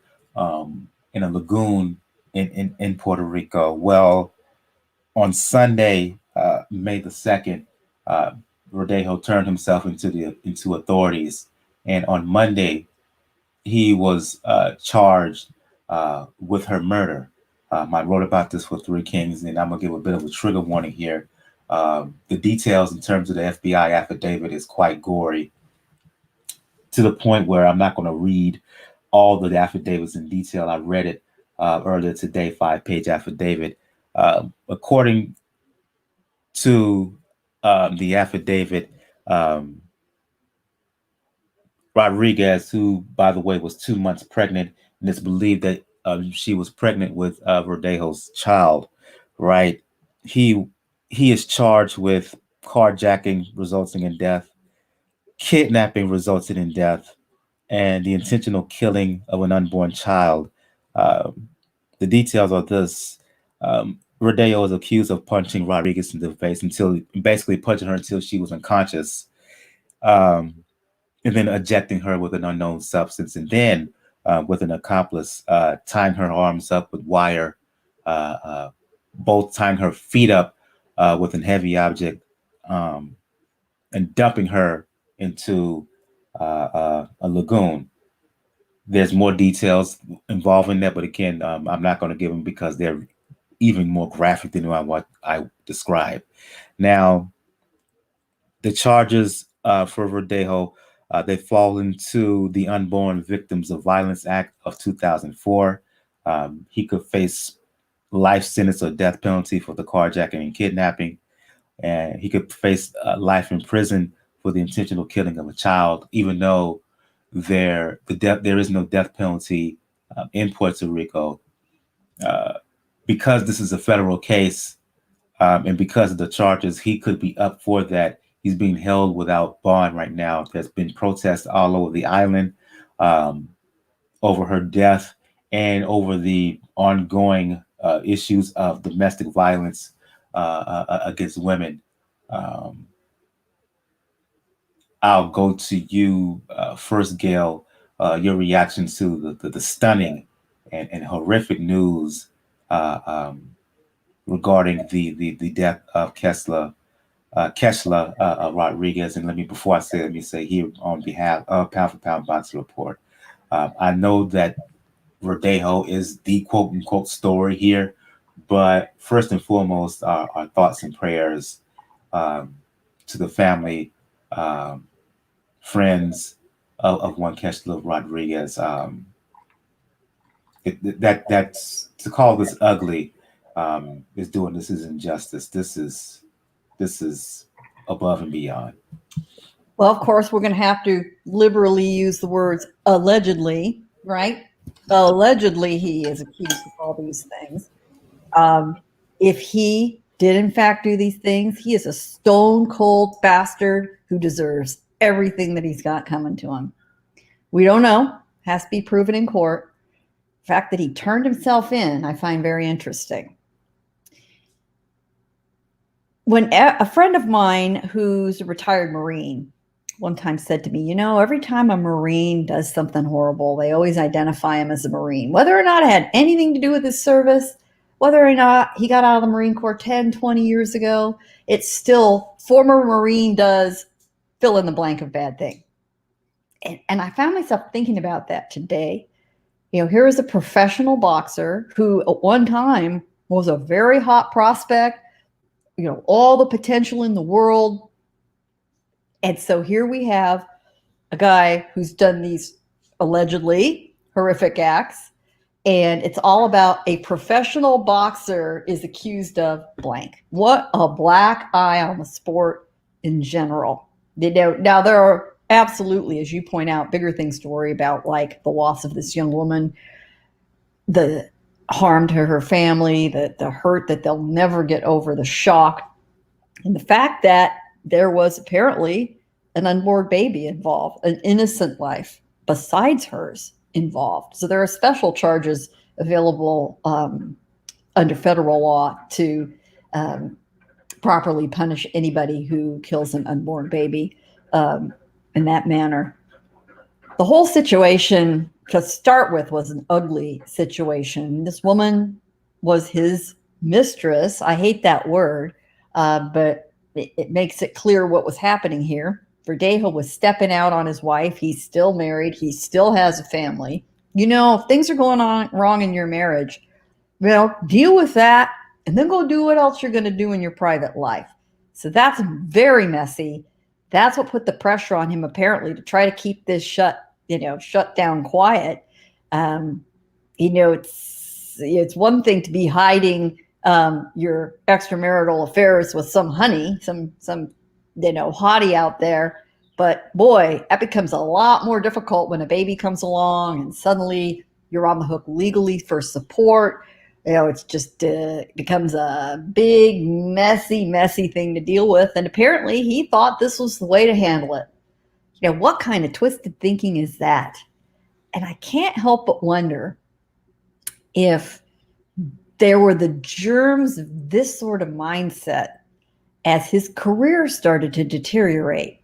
in a lagoon in Puerto Rico. Well, on Sunday, May the 2nd, Verdejo turned himself into authorities, and on Monday he was charged with her murder. I wrote about this for Three Kings, and I'm gonna give a bit of a trigger warning here. The details in terms of the FBI affidavit is quite gory, to the point where I'm not going to read all the affidavits in detail. I read it earlier today, 5-page affidavit. According to the affidavit, Rodriguez, who, by the way, was 2 months pregnant, and it's believed that she was pregnant with Verdejo's child, right? He is charged with carjacking resulting in death, kidnapping resulting in death, and the intentional killing of an unborn child. The details are this. Verdejo is accused of punching Rodriguez in the face basically punching her until she was unconscious, and then ejecting her with an unknown substance, and then with an accomplice, tying her arms up with wire, both tying her feet up with a heavy object, and dumping her into a lagoon. There's more details involving that, but again, I'm not going to give them because they're even more graphic than what I described. Now, the charges for Verdejo, they fall into the Unborn Victims of Violence Act of 2004. He could face life sentence or death penalty for the carjacking and kidnapping, and he could face life in prison for the intentional killing of a child, even though there is no death penalty in Puerto Rico. Because this is a federal case, and because of the charges, he could be up for that. He's being held without bond right now. There's been protests all over the island over her death and over the ongoing issues of domestic violence against women. I'll go to you first, Gail. Your reaction to the stunning and horrific news regarding the death of Keshla Rodriguez. And let me say here on behalf of Pound for Pound Boxing Report, I know that Verdejo is the quote unquote story here, but first and foremost, our thoughts and prayers to the family, friends of one Keshla Rodriguez. That's to call this ugly is doing this is injustice. This is above and beyond. Well, of course, we're going to have to liberally use the words allegedly, right? Allegedly, he is accused of all these things. If he did, in fact, do these things, he is a stone cold bastard who deserves everything that he's got coming to him. We don't know. Has to be proven in court. The fact that he turned himself in, I find very interesting. When a friend of mine who's a retired Marine one time said to me, you know, every time a Marine does something horrible, they always identify him as a Marine. Whether or not it had anything to do with his service, whether or not he got out of the Marine Corps 10, 20 years ago, it's still former Marine does fill in the blank of bad thing. And I found myself thinking about that today. You know, here is a professional boxer who at one time was a very hot prospect, you know, all the potential in the world. And so here we have a guy who's done these allegedly horrific acts, and it's all about a professional boxer is accused of blank. What a black eye on the sport in general. Now, there are absolutely, as you point out, bigger things to worry about, like the loss of this young woman, the harm to her family, the hurt that they'll never get over, the shock, and the fact that there was apparently an unborn baby involved, an innocent life besides hers involved. So there are special charges available under federal law to properly punish anybody who kills an unborn baby in that manner. The whole situation to start with, was an ugly situation. This woman was his mistress. I hate that word, but it makes it clear what was happening here. Verdejo was stepping out on his wife. He's still married. He still has a family. If things are going on wrong in your marriage, deal with that and then go do what else you're going to do in your private life. So that's very messy. That's what put the pressure on him, apparently, to try to keep this shut down quiet. It's one thing to be hiding your extramarital affairs with some honey, some hottie out there. But boy, that becomes a lot more difficult when a baby comes along and suddenly you're on the hook legally for support. It's just becomes a big, messy thing to deal with. And apparently he thought this was the way to handle it. What kind of twisted thinking is that? And I can't help but wonder if there were the germs of this sort of mindset as his career started to deteriorate.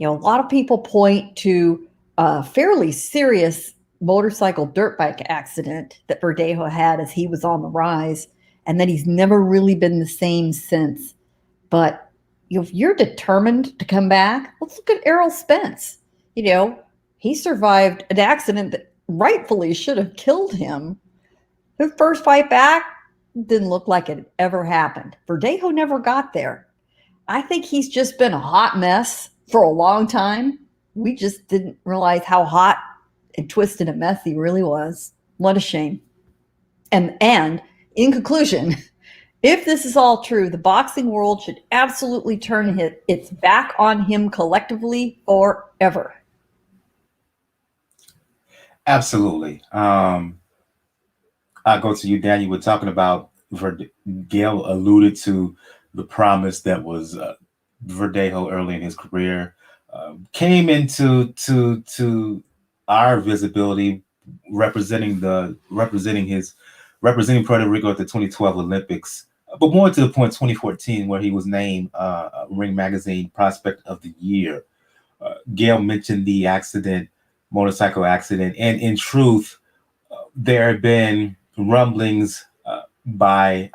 A lot of people point to a fairly serious motorcycle dirt bike accident that Verdejo had as he was on the rise, and that he's never really been the same since. But if you're determined to come back, let's look at Errol Spence. He survived an accident that rightfully should have killed him. His first fight back didn't look like it ever happened. Verdejo never got there. I think he's just been a hot mess for a long time. We just didn't realize how hot and twisted and mess he really was. What a shame. And in conclusion, if this is all true, the boxing world should absolutely turn its back on him collectively forever. Absolutely. I'll go to you, Dan. You were talking about Gail alluded to the promise that was Verdejo early in his career, came into our visibility representing Puerto Rico at the 2012 Olympics, but more to the point 2014, where he was named Ring Magazine Prospect of the Year. Gail mentioned the motorcycle accident, and in truth, there have been rumblings by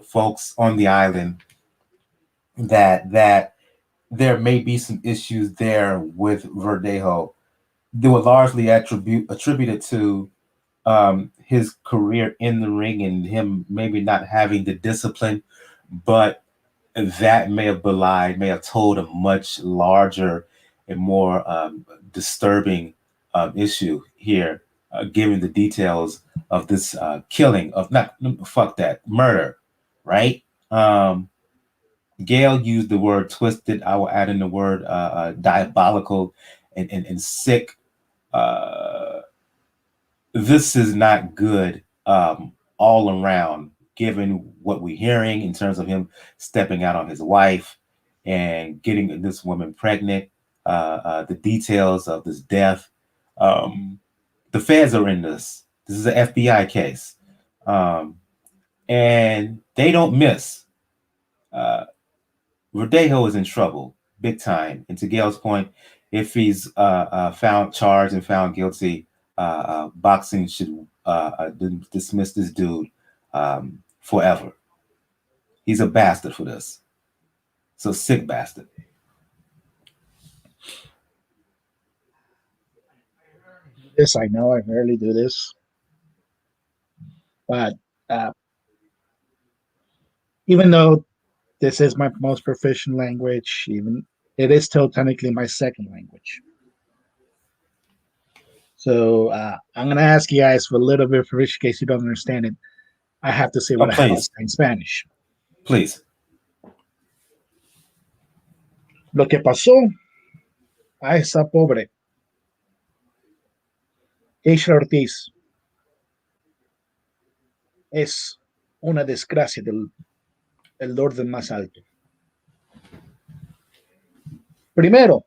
folks on the island that there may be some issues there with Verdejo. They were largely attributed to his career in the ring and him maybe not having the discipline, but that may have told a much larger and more disturbing issue here, given the details of this killing of murder, right? Gail used the word twisted. I will add in the word diabolical and sick. This is not good all around, given what we're hearing in terms of him stepping out on his wife and getting this woman pregnant, the details of this death. The feds are in this. This is an FBI case. And they don't miss. Verdejo is in trouble, big time. And to Gail's point, if he's found charged and found guilty, boxing should dismiss this dude forever. He's a bastard for this. So sick bastard. This I know I rarely do this, but even though this is my most proficient language, even it is still technically my second language. So I'm going to ask you guys for a little bit for in case you don't understand it. I have to say what I have to say in Spanish. Please. Lo que pasó a esa pobre Isla Ortiz es una desgracia del orden más alto. Primero,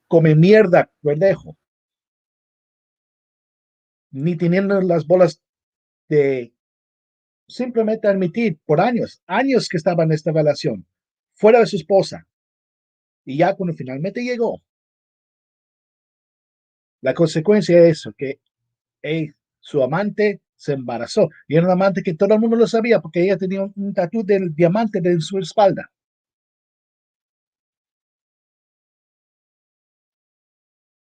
come mierda Verdejo, ni teniendo las bolas de simplemente admitir por años que estaba en esta relación, fuera de su esposa, y ya cuando finalmente llegó, La consecuencia de eso, que su amante se embarazó. Y era un amante que todo el mundo lo sabía porque ella tenía un tatú del diamante en su espalda.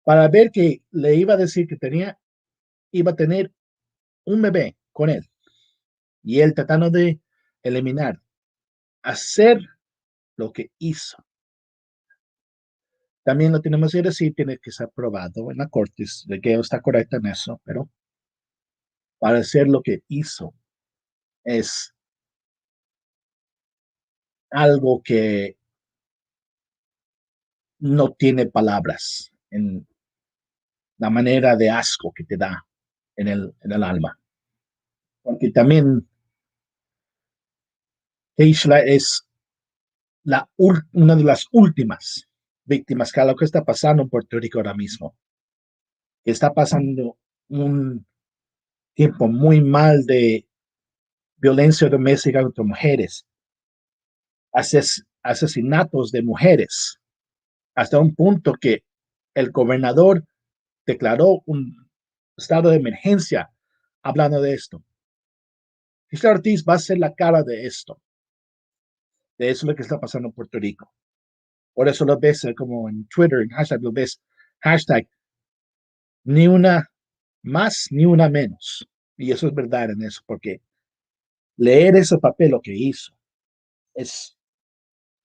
Para ver que le iba a decir que iba a tener un bebé con él. Y él tratando de eliminar, hacer lo que hizo. También lo tenemos que decir, tiene que ser aprobado en la corte, de que está correcta en eso, pero para hacer lo que hizo es algo que no tiene palabras en la manera de asco que te da en el alma. Porque también Keishla es una de las últimas víctimas que a lo que está pasando en Puerto Rico ahora mismo. Está pasando un tiempo muy mal de violencia doméstica contra mujeres, asesinatos de mujeres, hasta un punto que el gobernador declaró un estado de emergencia hablando de esto. Keishla Ortiz va a ser la cara de esto. De eso es lo que está pasando en Puerto Rico. Por eso lo ves como en Twitter, en hashtag, lo ves hashtag ni una más ni una menos. Y eso es verdad en eso, porque leer ese papel lo que hizo es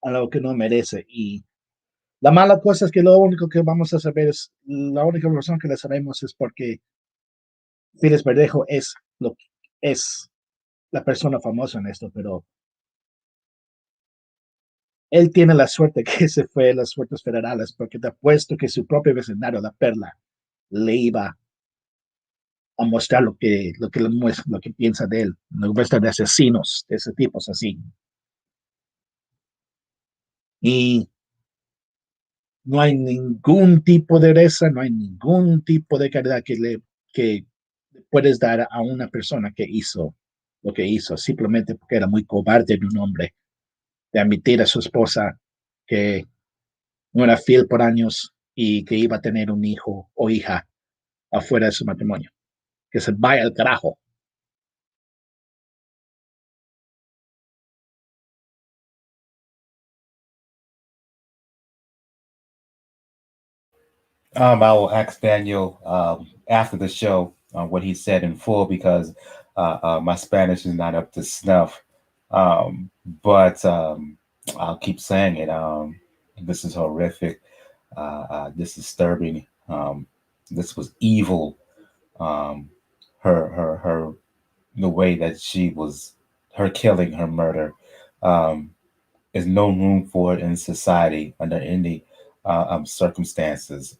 algo que no merece. Y la mala cosa es que lo único que vamos a saber es, la única razón que le sabemos es porque Felix Verdejo es la persona famosa en esto, pero él tiene la suerte que se fue a las suertes federales, porque te apuesto que su propio vecindario, la Perla, le iba a mostrar lo que piensa de él, lo que muestra de asesinos, de ese tipo así. Y no hay ningún tipo de reza, no hay ningún tipo de caridad que puedes dar a una persona que hizo lo que hizo, simplemente porque era muy cobarde de un hombre, de admitir a su esposa que no era fiel por años y que iba a tener un hijo o hija afuera de su matrimonio. Que se vaya al carajo. I will ask Daniel after the show what he said in full because my Spanish is not up to snuff. But I'll keep saying it. This is horrific. This is disturbing. This was evil. Um, her, the way that she was, her killing, her murder. Um, there's no room for it in society under any circumstances.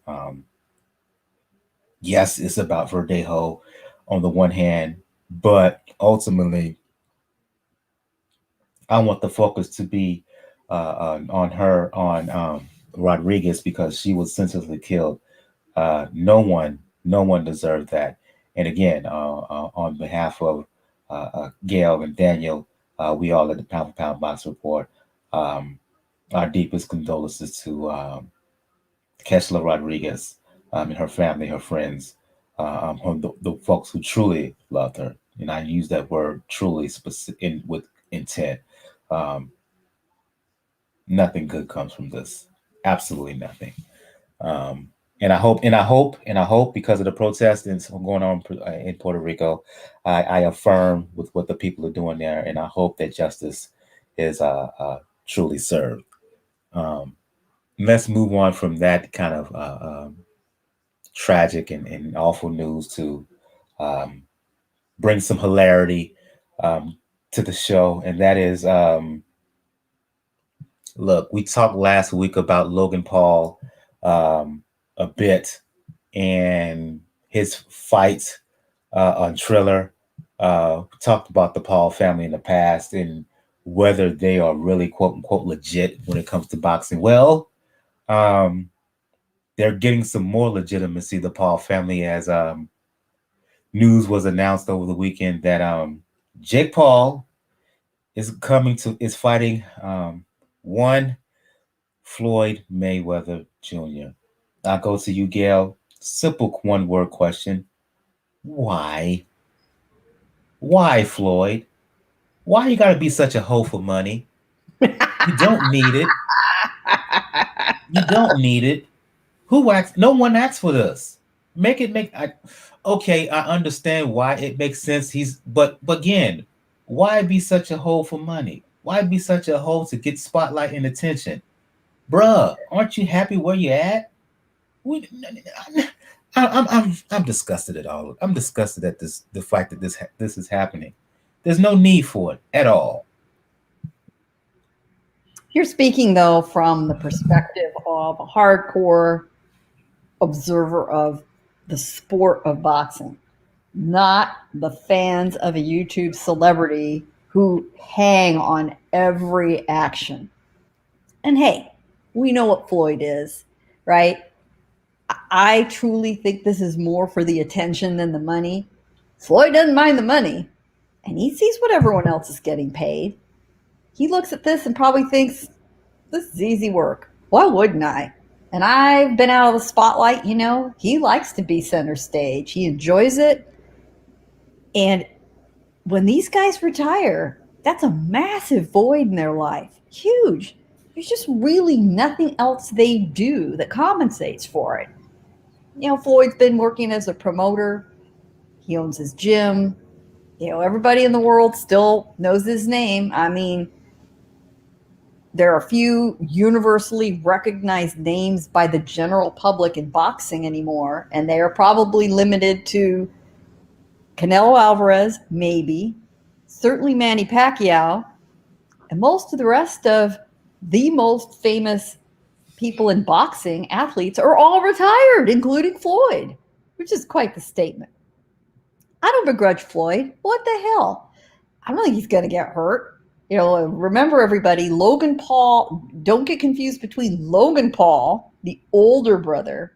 Yes, it's about Verdejo on the one hand, but ultimately, I want the focus to be on her, on Rodriguez, because she was senselessly killed. No one deserved that. And again, on behalf of Gail and Daniel, we all at the Pound for Pound Box Report, um, our deepest condolences to Kesla Rodriguez and her family, her friends, the folks who truly loved her. And I use that word truly with intent. Um, Nothing good comes from this. Absolutely nothing. Um, and I hope because of the protests that's going on in Puerto Rico, I affirm with what the people are doing there, and I hope that justice is truly served. Um, let's move on from that kind of tragic and awful news to um, bring some hilarity to the show, and that is look, we talked last week about Logan Paul a bit and his fight on Triller. Talked about the Paul family in the past and whether they are really quote unquote legit when it comes to boxing. Well, um, they're getting some more legitimacy, the Paul family, as news was announced over the weekend that Jake Paul is fighting one Floyd Mayweather Jr. I'll go to you, Gail. Simple one-word question. Why? Why, Floyd? Why you gotta be such a hoe for money? You don't need it. You don't need it. Who asked? No one asked for this. Make it make. Okay, I understand why it makes sense. But again, why be such a hoe for money? Why be such a hoe to get spotlight and attention, bruh? Aren't you happy where you're at? We, I'm disgusted at all. I'm disgusted at the fact that this is happening. There's no need for it at all. You're speaking, though, from the perspective of a hardcore observer of the sport of boxing, not the fans of a YouTube celebrity who hang on every action. And hey, we know what Floyd is, right? I truly think this is more for the attention than the money. Floyd doesn't mind the money, and he sees what everyone else is getting paid. He looks at this and probably thinks, this is easy work. Why wouldn't I? And I've been out of the spotlight, he likes to be center stage. He enjoys it. And when these guys retire, that's a massive void in their life. Huge. There's just really nothing else they do that compensates for it. Floyd's been working as a promoter. He owns his gym. Everybody in the world still knows his name. I mean, there are a few universally recognized names by the general public in boxing anymore, and they are probably limited to Canelo Alvarez, maybe, certainly Manny Pacquiao, and most of the rest of the most famous people in boxing, athletes, are all retired, including Floyd, which is quite the statement. I don't begrudge Floyd. What the hell? I don't think he's going to get hurt. Remember, everybody, Logan Paul, don't get confused between Logan Paul, the older brother,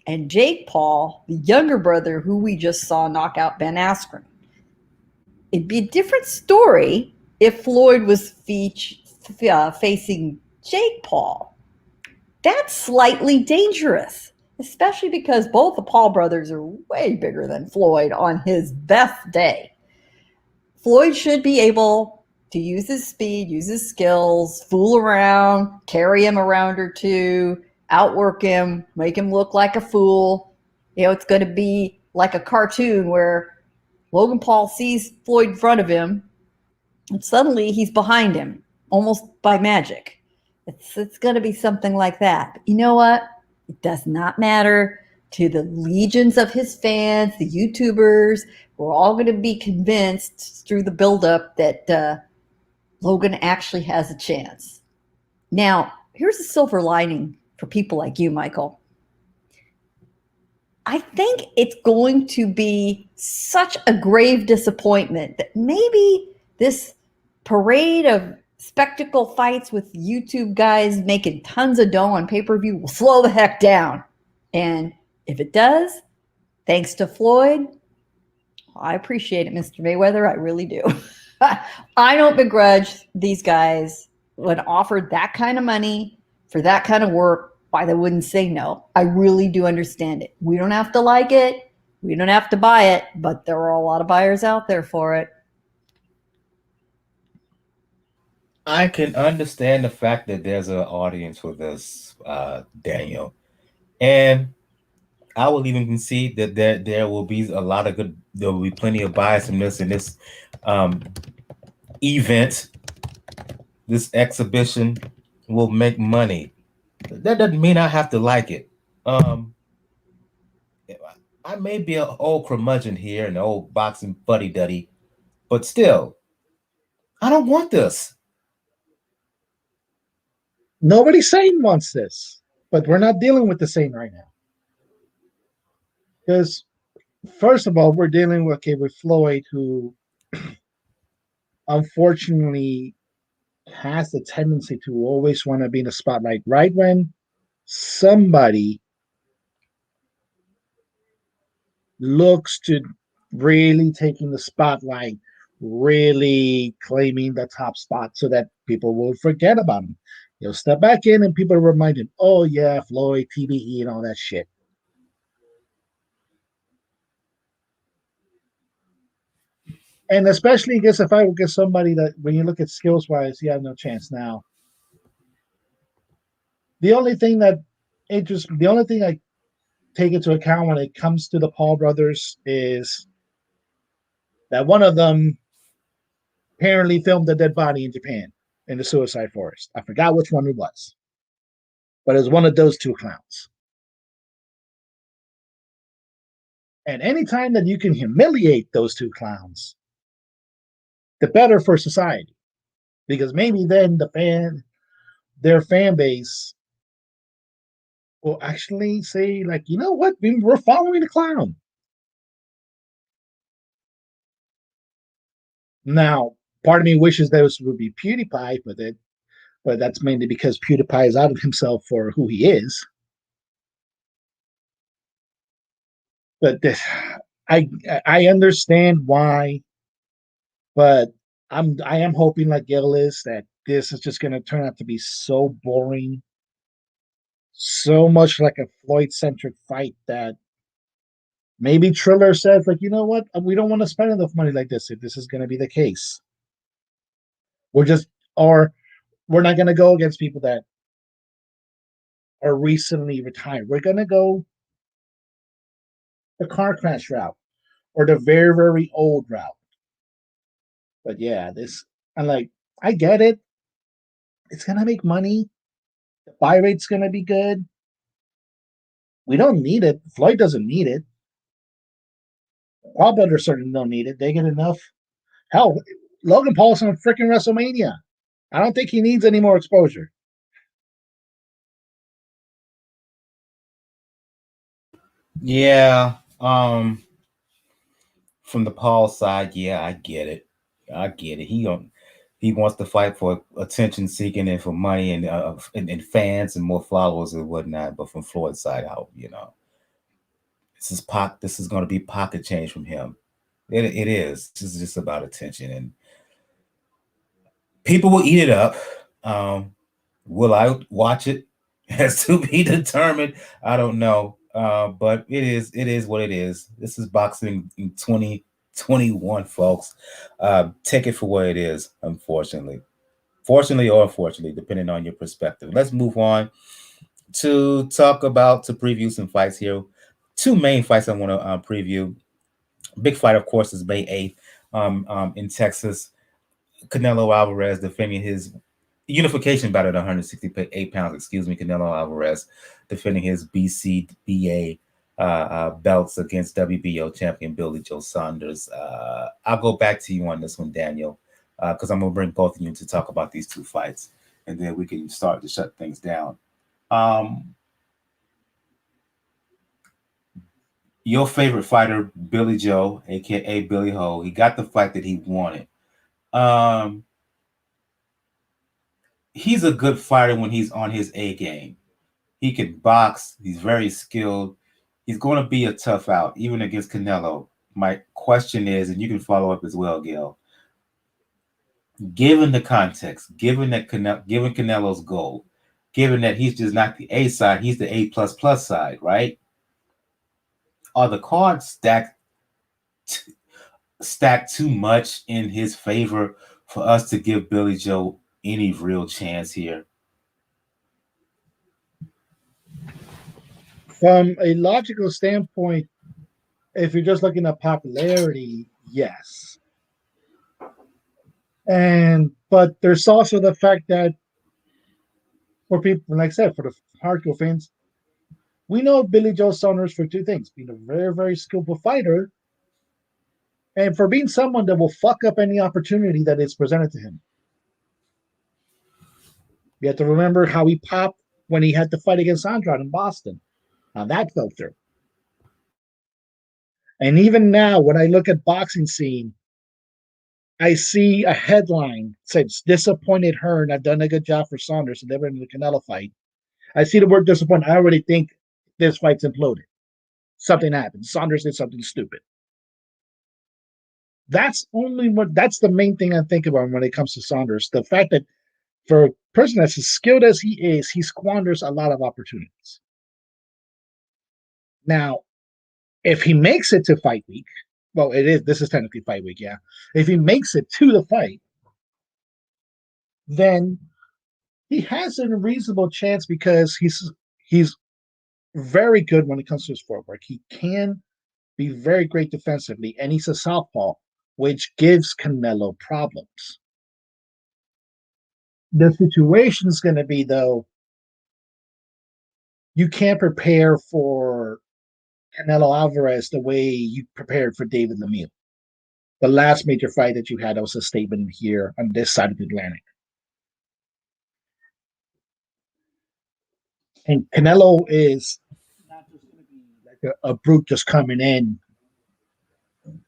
and Jake Paul, the younger brother, who we just saw knock out Ben Askren. It'd be a different story if Floyd was facing Jake Paul. That's slightly dangerous, especially because both the Paul brothers are way bigger than Floyd on his best day. Floyd should be able to use his speed, use his skills, fool around, carry him a round or two, outwork him, make him look like a fool. It's going to be like a cartoon where Logan Paul sees Floyd in front of him, and suddenly he's behind him, almost by magic. It's going to be something like that. But you know what? It does not matter to the legions of his fans, the YouTubers. We're all going to be convinced through the buildup that Logan actually has a chance. Now, here's a silver lining for people like you, Michael. I think it's going to be such a grave disappointment that maybe this parade of spectacle fights with YouTube guys making tons of dough on pay-per-view will slow the heck down. And if it does, thanks to Floyd, I appreciate it, Mr. Mayweather. I really do. I don't begrudge these guys when offered that kind of money for that kind of work, why they wouldn't say no. I really do understand it. We don't have to like it. We don't have to buy it, but there are a lot of buyers out there for it. I can understand the fact that there's an audience for this, Daniel. And I will even concede that there will be a lot of good, there will be plenty of buyers from this, and this event, this exhibition will make money. That doesn't mean I have to like it. I may be an old curmudgeon here, an old boxing fuddy-duddy, but still, I don't want this. Nobody sane wants this, but we're not dealing with the sane right now. Because, first of all, we're dealing with Floyd, who unfortunately has the tendency to always want to be in the spotlight right when somebody looks to really taking the spotlight, really claiming the top spot so that people will forget about him. He'll step back in and people remind him, oh yeah, Floyd, TBE, and all that shit. And especially, I guess, if I would get somebody that, when you look at skills wise, you have no chance now. The only thing I take into account when it comes to the Paul brothers is that one of them apparently filmed a dead body in Japan in the suicide forest. I forgot which one it was, but it was one of those two clowns. And anytime that you can humiliate those two clowns, the better for society, because maybe then their fan base will actually say, like, you know what, we're following the clown. Now, part of me wishes those would be PewDiePie, but that's mainly because PewDiePie is out of himself for who he is. But I understand why, but I am hoping, like Gil is, that this is just going to turn out to be so boring, so much like a Floyd centric fight, that maybe Triller says, like, you know what, we don't want to spend enough money like this if this is going to be the case. We're not going to go against people that are recently retired. We're going to go the car crash route or the very, very old route. But yeah, I get it. It's going to make money. The buy rate's going to be good. We don't need it. Floyd doesn't need it. Paul brothers certainly don't need it. They get enough. Hell, Logan Paul's on freaking WrestleMania. I don't think he needs any more exposure. Yeah. From the Paul side, yeah, I get it. He wants to fight for attention seeking and for money and fans and more followers and whatnot. But from Floyd's side, this is going to be pocket change from him. It is. This is just about attention, and people will eat it up. Will I watch it? Has to be determined. I don't know. But it is what it is. This is boxing in 2021, folks. Take it for what it is, unfortunately. Fortunately or unfortunately, depending on your perspective. Let's move on to preview some fights here. Two main fights I want to preview. Big fight, of course, is May 8th in Texas. Canelo Alvarez defending his unification bout at 168 pounds. Canelo Alvarez defending his BCBA belts against WBO champion Billy Joe Saunders. I'll go back to you on this one, Daniel, because I'm going to bring both of you to talk about these two fights, and then we can start to shut things down. Your favorite fighter, Billy Joe, aka Billy Ho, he got the fight that he wanted. He's a good fighter when he's on his A game. He can box. He's very skilled. He's going to be a tough out, even against Canelo. My question is, and you can follow up as well, Gil. Given the context, given Canelo's goal, given that he's just not the A side, he's the A++ side, right? Are the cards stacked too much in his favor for us to give Billy Joe any real chance here? From a logical standpoint, if you're just looking at popularity, yes. But there's also the fact that for people, like I said, for the hardcore fans, we know Billy Joe Saunders for two things: being a very, very skillful fighter, and for being someone that will fuck up any opportunity that is presented to him. You have to remember how he popped when he had to fight against Andrade in Boston. How that fell through. And even now, when I look at boxing scene, I see a headline says disappointed Hearn. I've done a good job for Saunders delivering the Canelo fight. I see the word disappointed. I already think this fight's imploded. Something happened. Saunders did something stupid. That's the main thing I think about when it comes to Saunders. The fact that for a person that's as skilled as he is, he squanders a lot of opportunities. Now, if he makes it to fight week, well, it is. This is technically fight week, yeah. If he makes it to the fight, then he has a reasonable chance because he's very good when it comes to his footwork. He can be very great defensively, and he's a southpaw, which gives Canelo problems. The situation is going to be, though, you can't prepare for Canelo Alvarez the way you prepared for David Lemieux. The last major fight that you had, that was a statement here on this side of the Atlantic. And Canelo is not just going to be like a brute just coming in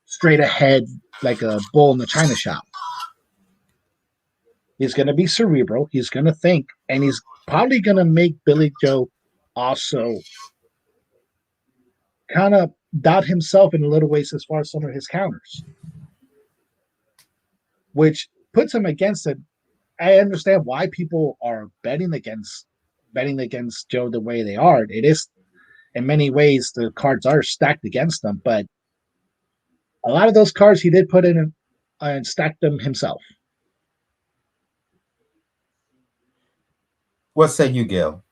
straight ahead like a bull in the china shop. He's going to be cerebral. He's going to think, and he's probably going to make Billy Joe also kind of doubt himself in a little ways as far as some of his counters, which puts him against it. I understand why people are betting against Joe the way they are. It is, in many ways, the cards are stacked against them, but a lot of those cards he did put in and stacked them himself. What say you, Gil?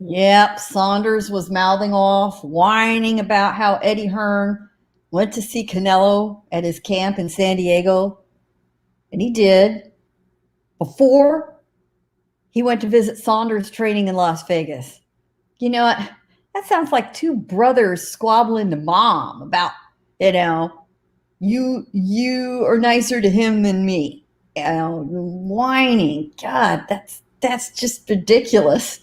Yep, Saunders was mouthing off, whining about how Eddie Hearn went to see Canelo at his camp in San Diego, and he did, before he went to visit Saunders training in Las Vegas. You know what? That sounds like two brothers squabbling to mom about, you are nicer to him than me. Whining. God, that's just ridiculous.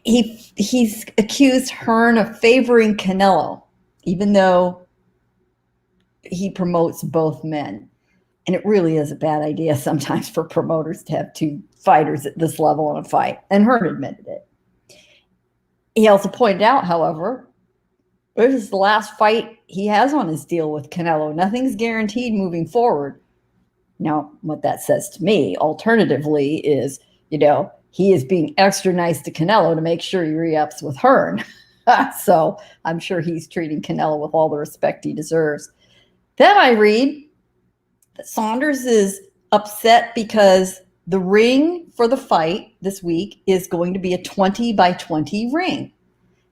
He's accused Hearn of favoring Canelo, even though he promotes both men. And it really is a bad idea sometimes for promoters to have two fighters at this level in a fight. And Hearn admitted it. He also pointed out, however, this is the last fight he has on his deal with Canelo. Nothing's guaranteed moving forward. Now, what that says to me, alternatively, is, he is being extra nice to Canelo to make sure he re-ups with Hearn. So I'm sure he's treating Canelo with all the respect he deserves. Then I read that Saunders is upset because the ring for the fight this week is going to be a 20-by-20 ring.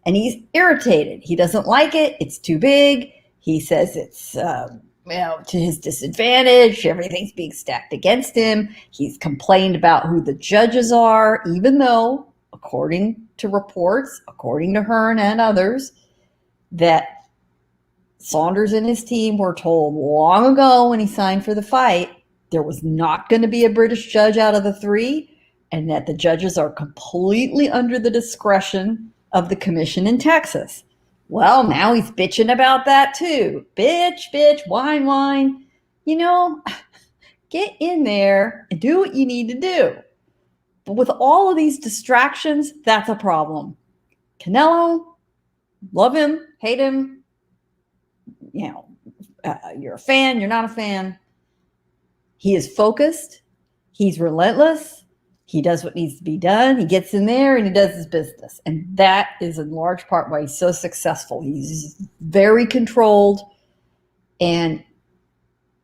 And he's irritated. He doesn't like it. It's too big. He says it's to his disadvantage. Everything's being stacked against him. He's complained about who the judges are, even though, according to reports, according to Hearn and others, that Saunders and his team were told long ago when he signed for the fight there was not going to be a British judge out of the three, and that the judges are completely under the discretion of the commission in Texas. Well, now he's bitching about that too. Bitch, whine. Get in there and do what you need to do. But with all of these distractions, that's a problem. Canelo, love him, hate him. You're a fan, you're not a fan. He is focused. He's relentless. He does what needs to be done. He gets in there and he does his business. And that is in large part why he's so successful. He's very controlled. And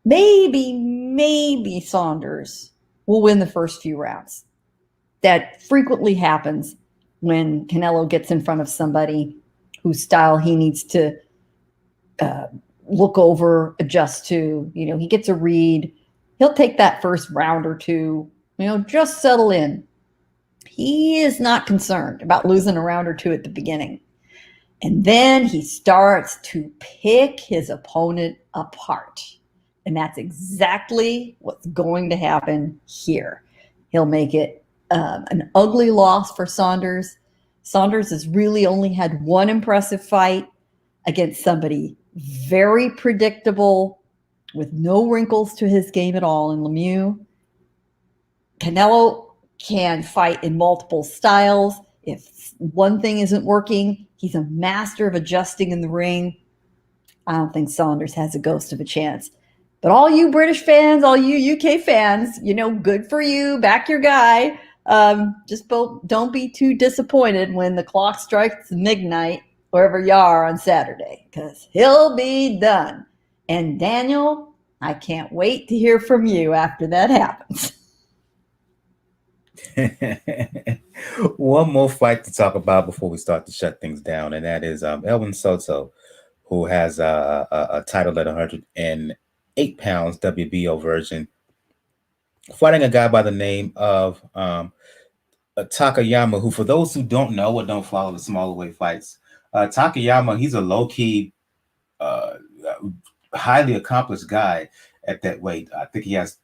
maybe Saunders will win the first few rounds. That frequently happens when Canelo gets in front of somebody whose style he needs to look over, adjust to. He gets a read. He'll take that first round or two, just settle in. He is not concerned about losing a round or two at the beginning. And then he starts to pick his opponent apart. And that's exactly what's going to happen here. He'll make it an ugly loss for Saunders. Saunders has really only had one impressive fight against somebody very predictable, with no wrinkles to his game at all in Lemieux. Canelo can fight in multiple styles. If one thing isn't working, he's a master of adjusting in the ring. I don't think Saunders has a ghost of a chance. But all you British fans, all you UK fans, good for you. Back your guy. Just don't be too disappointed when the clock strikes midnight wherever you are on Saturday, because he'll be done. And Daniel, I can't wait to hear from you after that happens. One more fight to talk about before we start to shut things down, and that is Elwin Soto, who has a title at 108 pounds WBO version, fighting a guy by the name of Takayama, who, for those who don't know or don't follow the smaller weight fights, Takayama, he's a low-key, highly accomplished guy at that weight. I think he has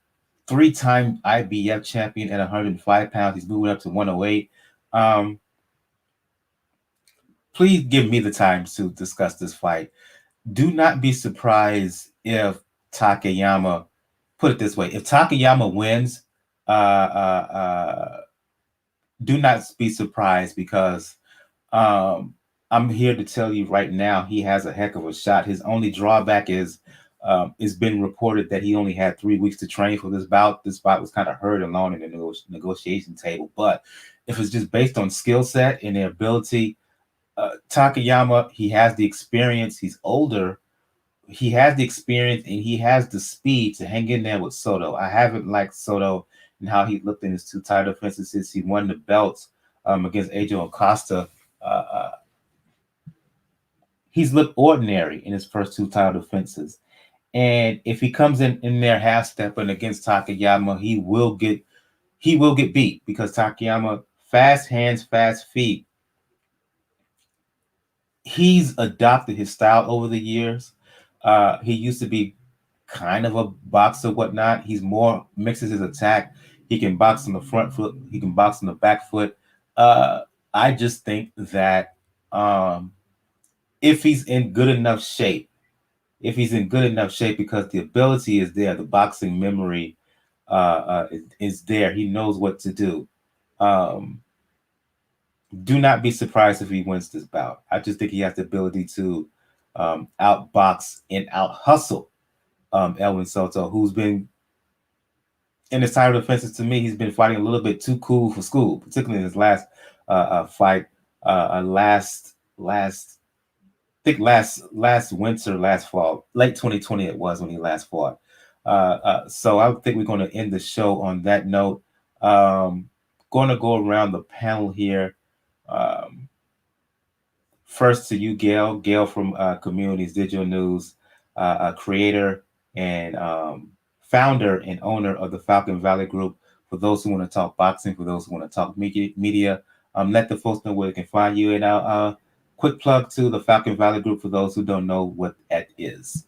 three-time IBF champion at 105 pounds. He's moving up to 108. Please give me the time to discuss this fight. Do not be surprised if Takayama, put it this way, if Takayama wins, do not be surprised, because I'm here to tell you right now, he has a heck of a shot. His only drawback is it's been reported that he only had 3 weeks to train for this bout. This bout was kind of heard along in the negotiation table. But if it's just based on skill set and their ability, Takayama, he has the experience. He's older. He has the experience and he has the speed to hang in there with Soto. I haven't liked Soto and how he looked in his two title defenses since he won the belts against Adrian Acosta. He's looked ordinary in his first two title defenses. And if he comes in there half stepping against Takayama, he will get beat, because Takayama, fast hands, fast feet. He's adopted his style over the years. He used to be kind of a boxer, whatnot. He's more mixes his attack. He can box on the front foot. He can box on the back foot. I just think that if he's in good enough shape, because the ability is there, the boxing memory is there. He knows what to do. Do not be surprised if he wins this bout. I just think he has the ability to outbox and out hustle Elwin Soto, who's been in his title defenses. To me, he's been fighting a little bit too cool for school, particularly in his last fight, last winter, last fall, late 2020 it was when he last fought. So I think we're going to end the show on that note. Going to go around the panel here. First to you, Gail. Gail from Communities Digital News, a creator and founder and owner of the Falcon Valley Group. For those who want to talk boxing, for those who want to talk media, let the folks know where they can find you. And quick plug to the Falcon Valley Group for those who don't know what that is.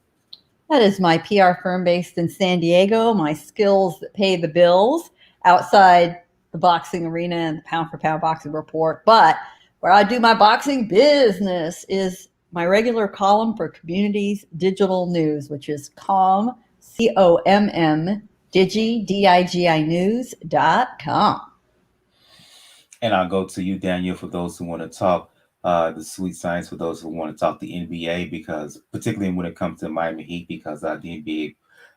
That is my PR firm based in San Diego. My skills that pay the bills outside the boxing arena and the pound for pound boxing report. But where I do my boxing business is my regular column for Communities Digital News, which is COMM, COMM, Digi News.com. And I'll go to you, Daniel, for those who want to talk the sweet science, for those who want to talk the NBA, because particularly when it comes to Miami Heat, because the NBA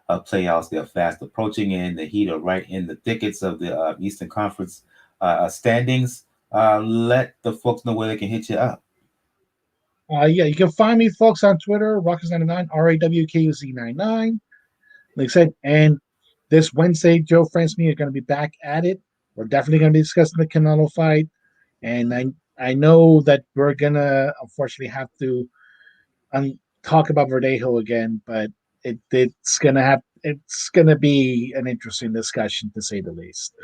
playoffs, they're fast approaching, and the Heat are right in the thickets of the Eastern Conference standings. Let the folks know where they can hit you up. You can find me, folks, on Twitter, Rawkus99, RAWKUZ99. Like I said, and this Wednesday, Joe Francis and me are going to be back at it. We're definitely going to be discussing the Canelo fight. And I know that we're going to, unfortunately, have to talk about Verdejo again, but it's going to be an interesting discussion, to say the least.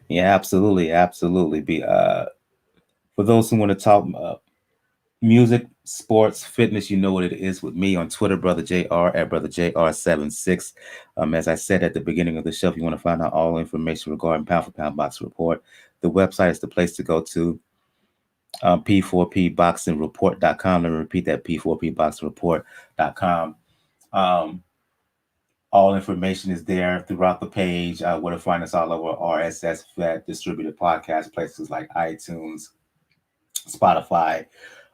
Yeah, absolutely. For those who want to talk music, sports, fitness, you know what it is with me on Twitter, Brother JR at Brother JR76. As I said at the beginning of the show, if you want to find out all information regarding Pound for Pound Boxing Report, the website is the place to go to. P4pboxingreport.com. Let me repeat that, P4pboxingreport.com. All information is there throughout the page. Where to find us all over RSS Fed distributed podcast places like iTunes, Spotify,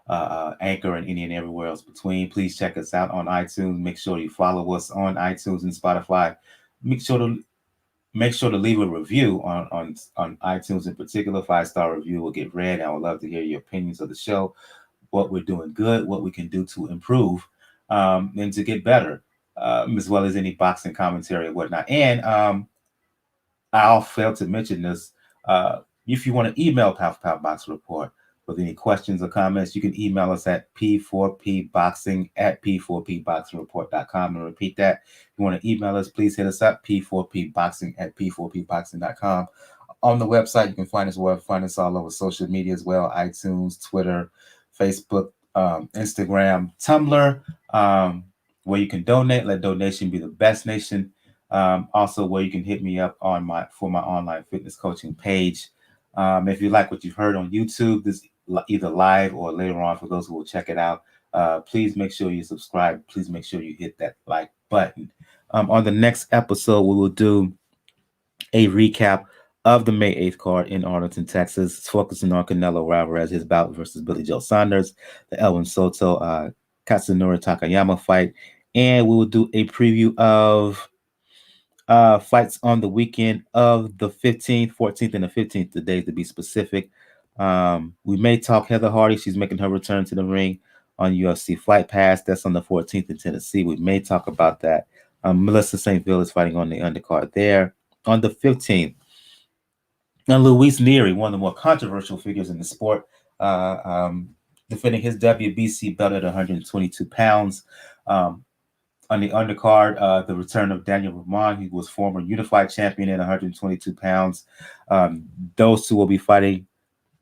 Anchor, and any and everywhere else between. Please check us out on iTunes. Make sure you follow us on iTunes and Spotify. Make sure to make sure to leave a review on iTunes in particular. 5-star review will get read. I would love to hear your opinions of the show, what we're doing good, what we can do to improve, and to get better, as well as any boxing commentary and whatnot. And I'll fail to mention this. If you want to email Pound for Pound Boxing Report with any questions or comments, you can email us at p4pboxing at p4pboxingreport.com. And repeat that. If you want to email us, please hit us up, p4pboxing at p4pboxing.com. On the website, you can find us where find us all over social media as well: iTunes, Twitter, Facebook, Instagram, Tumblr, where you can donate. Let donation be the best nation. Also, where you can hit me up on my online fitness coaching page. If you like what you've heard on YouTube, this either live or later on for those who will check it out, please make sure you subscribe. Please make sure you hit that like button. On the next episode, we will do a recap of the May 8th card in Arlington, Texas. It's focusing on Canelo Alvarez, his bout versus Billy Joe Saunders, the Elwin Soto, Katsunari Takayama fight, and we will do a preview of fights on the weekend of the 15th, 14th, and the 15th, the days to be specific. We may talk Heather Hardy. She's making her return to the ring on UFC Fight Pass. That's on the 14th in Tennessee. We may talk about that. Melissa St. Ville is fighting on the undercard there. On the 15th, and Luis Nery, one of the more controversial figures in the sport, defending his WBC belt at 122 pounds. On the undercard, the return of Daniel Roman, who was former unified champion at 122 pounds. Those two will be fighting.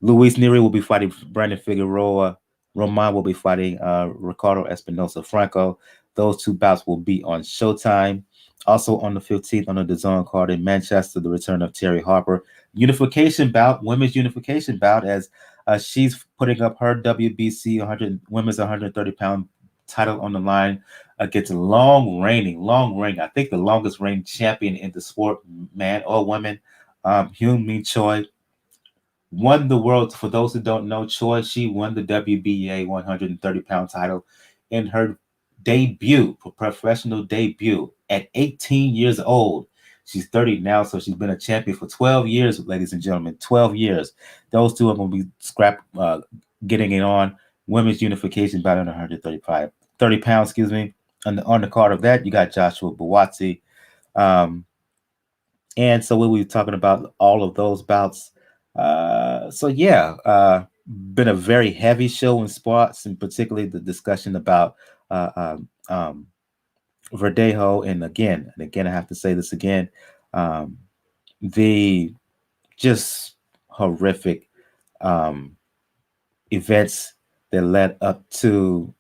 Luis Nery will be fighting Brandon Figueroa. Roman will be fighting Ricardo Espinosa Franco. Those two bouts will be on Showtime. Also on the 15th on the DAZN card in Manchester, the return of Terry Harper. Unification bout, women's unification bout, as she's putting up her WBC women's 130-pound title on the line against long reigning, I think the longest reigning champion in the sport, man or woman, Hyun Min Choi. Won the world. For those who don't know, Choi, she won the WBA 130-pound title in her professional debut at 18 years old. She's 30 now, so she's been a champion for 12 years, ladies and gentlemen. 12 years. Those two are going to be getting it on. Women's unification bout on 30 pounds, on the card of that, you got Joshua Buatsi. And so we'll be talking about all of those bouts. Been a very heavy show in sports, and particularly the discussion about Verdejo. And again, I have to say this again, the just horrific events that led up to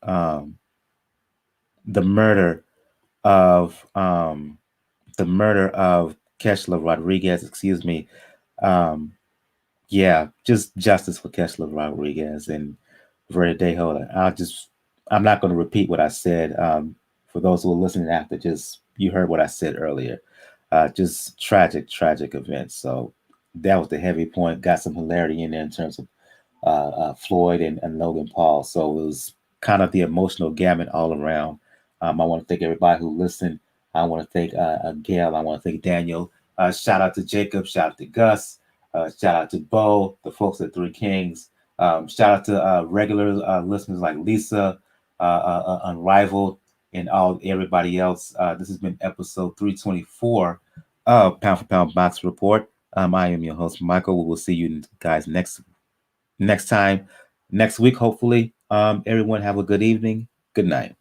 the murder of Keshla Rodriguez, just justice for Keshla Rodriguez and Verdejo. I'm not going to repeat what I said. For those who are listening after, you heard what I said earlier. Just tragic events. So that was the heavy point. Got some hilarity in there in terms of Floyd and Logan Paul. So it was kind of the emotional gamut all around. I want to thank everybody who listened. I want to thank Gail. I want to thank Daniel. Shout out to Jacob. Shout out to Gus. Shout out to Bo, the folks at Three Kings. Shout out to regular listeners like Lisa, Unrivaled, and everybody else. This has been episode 324 of Pound for Pound Box Report. I am your host, Michael. We will see you guys next time, next week, hopefully. Everyone have a good evening. Good night.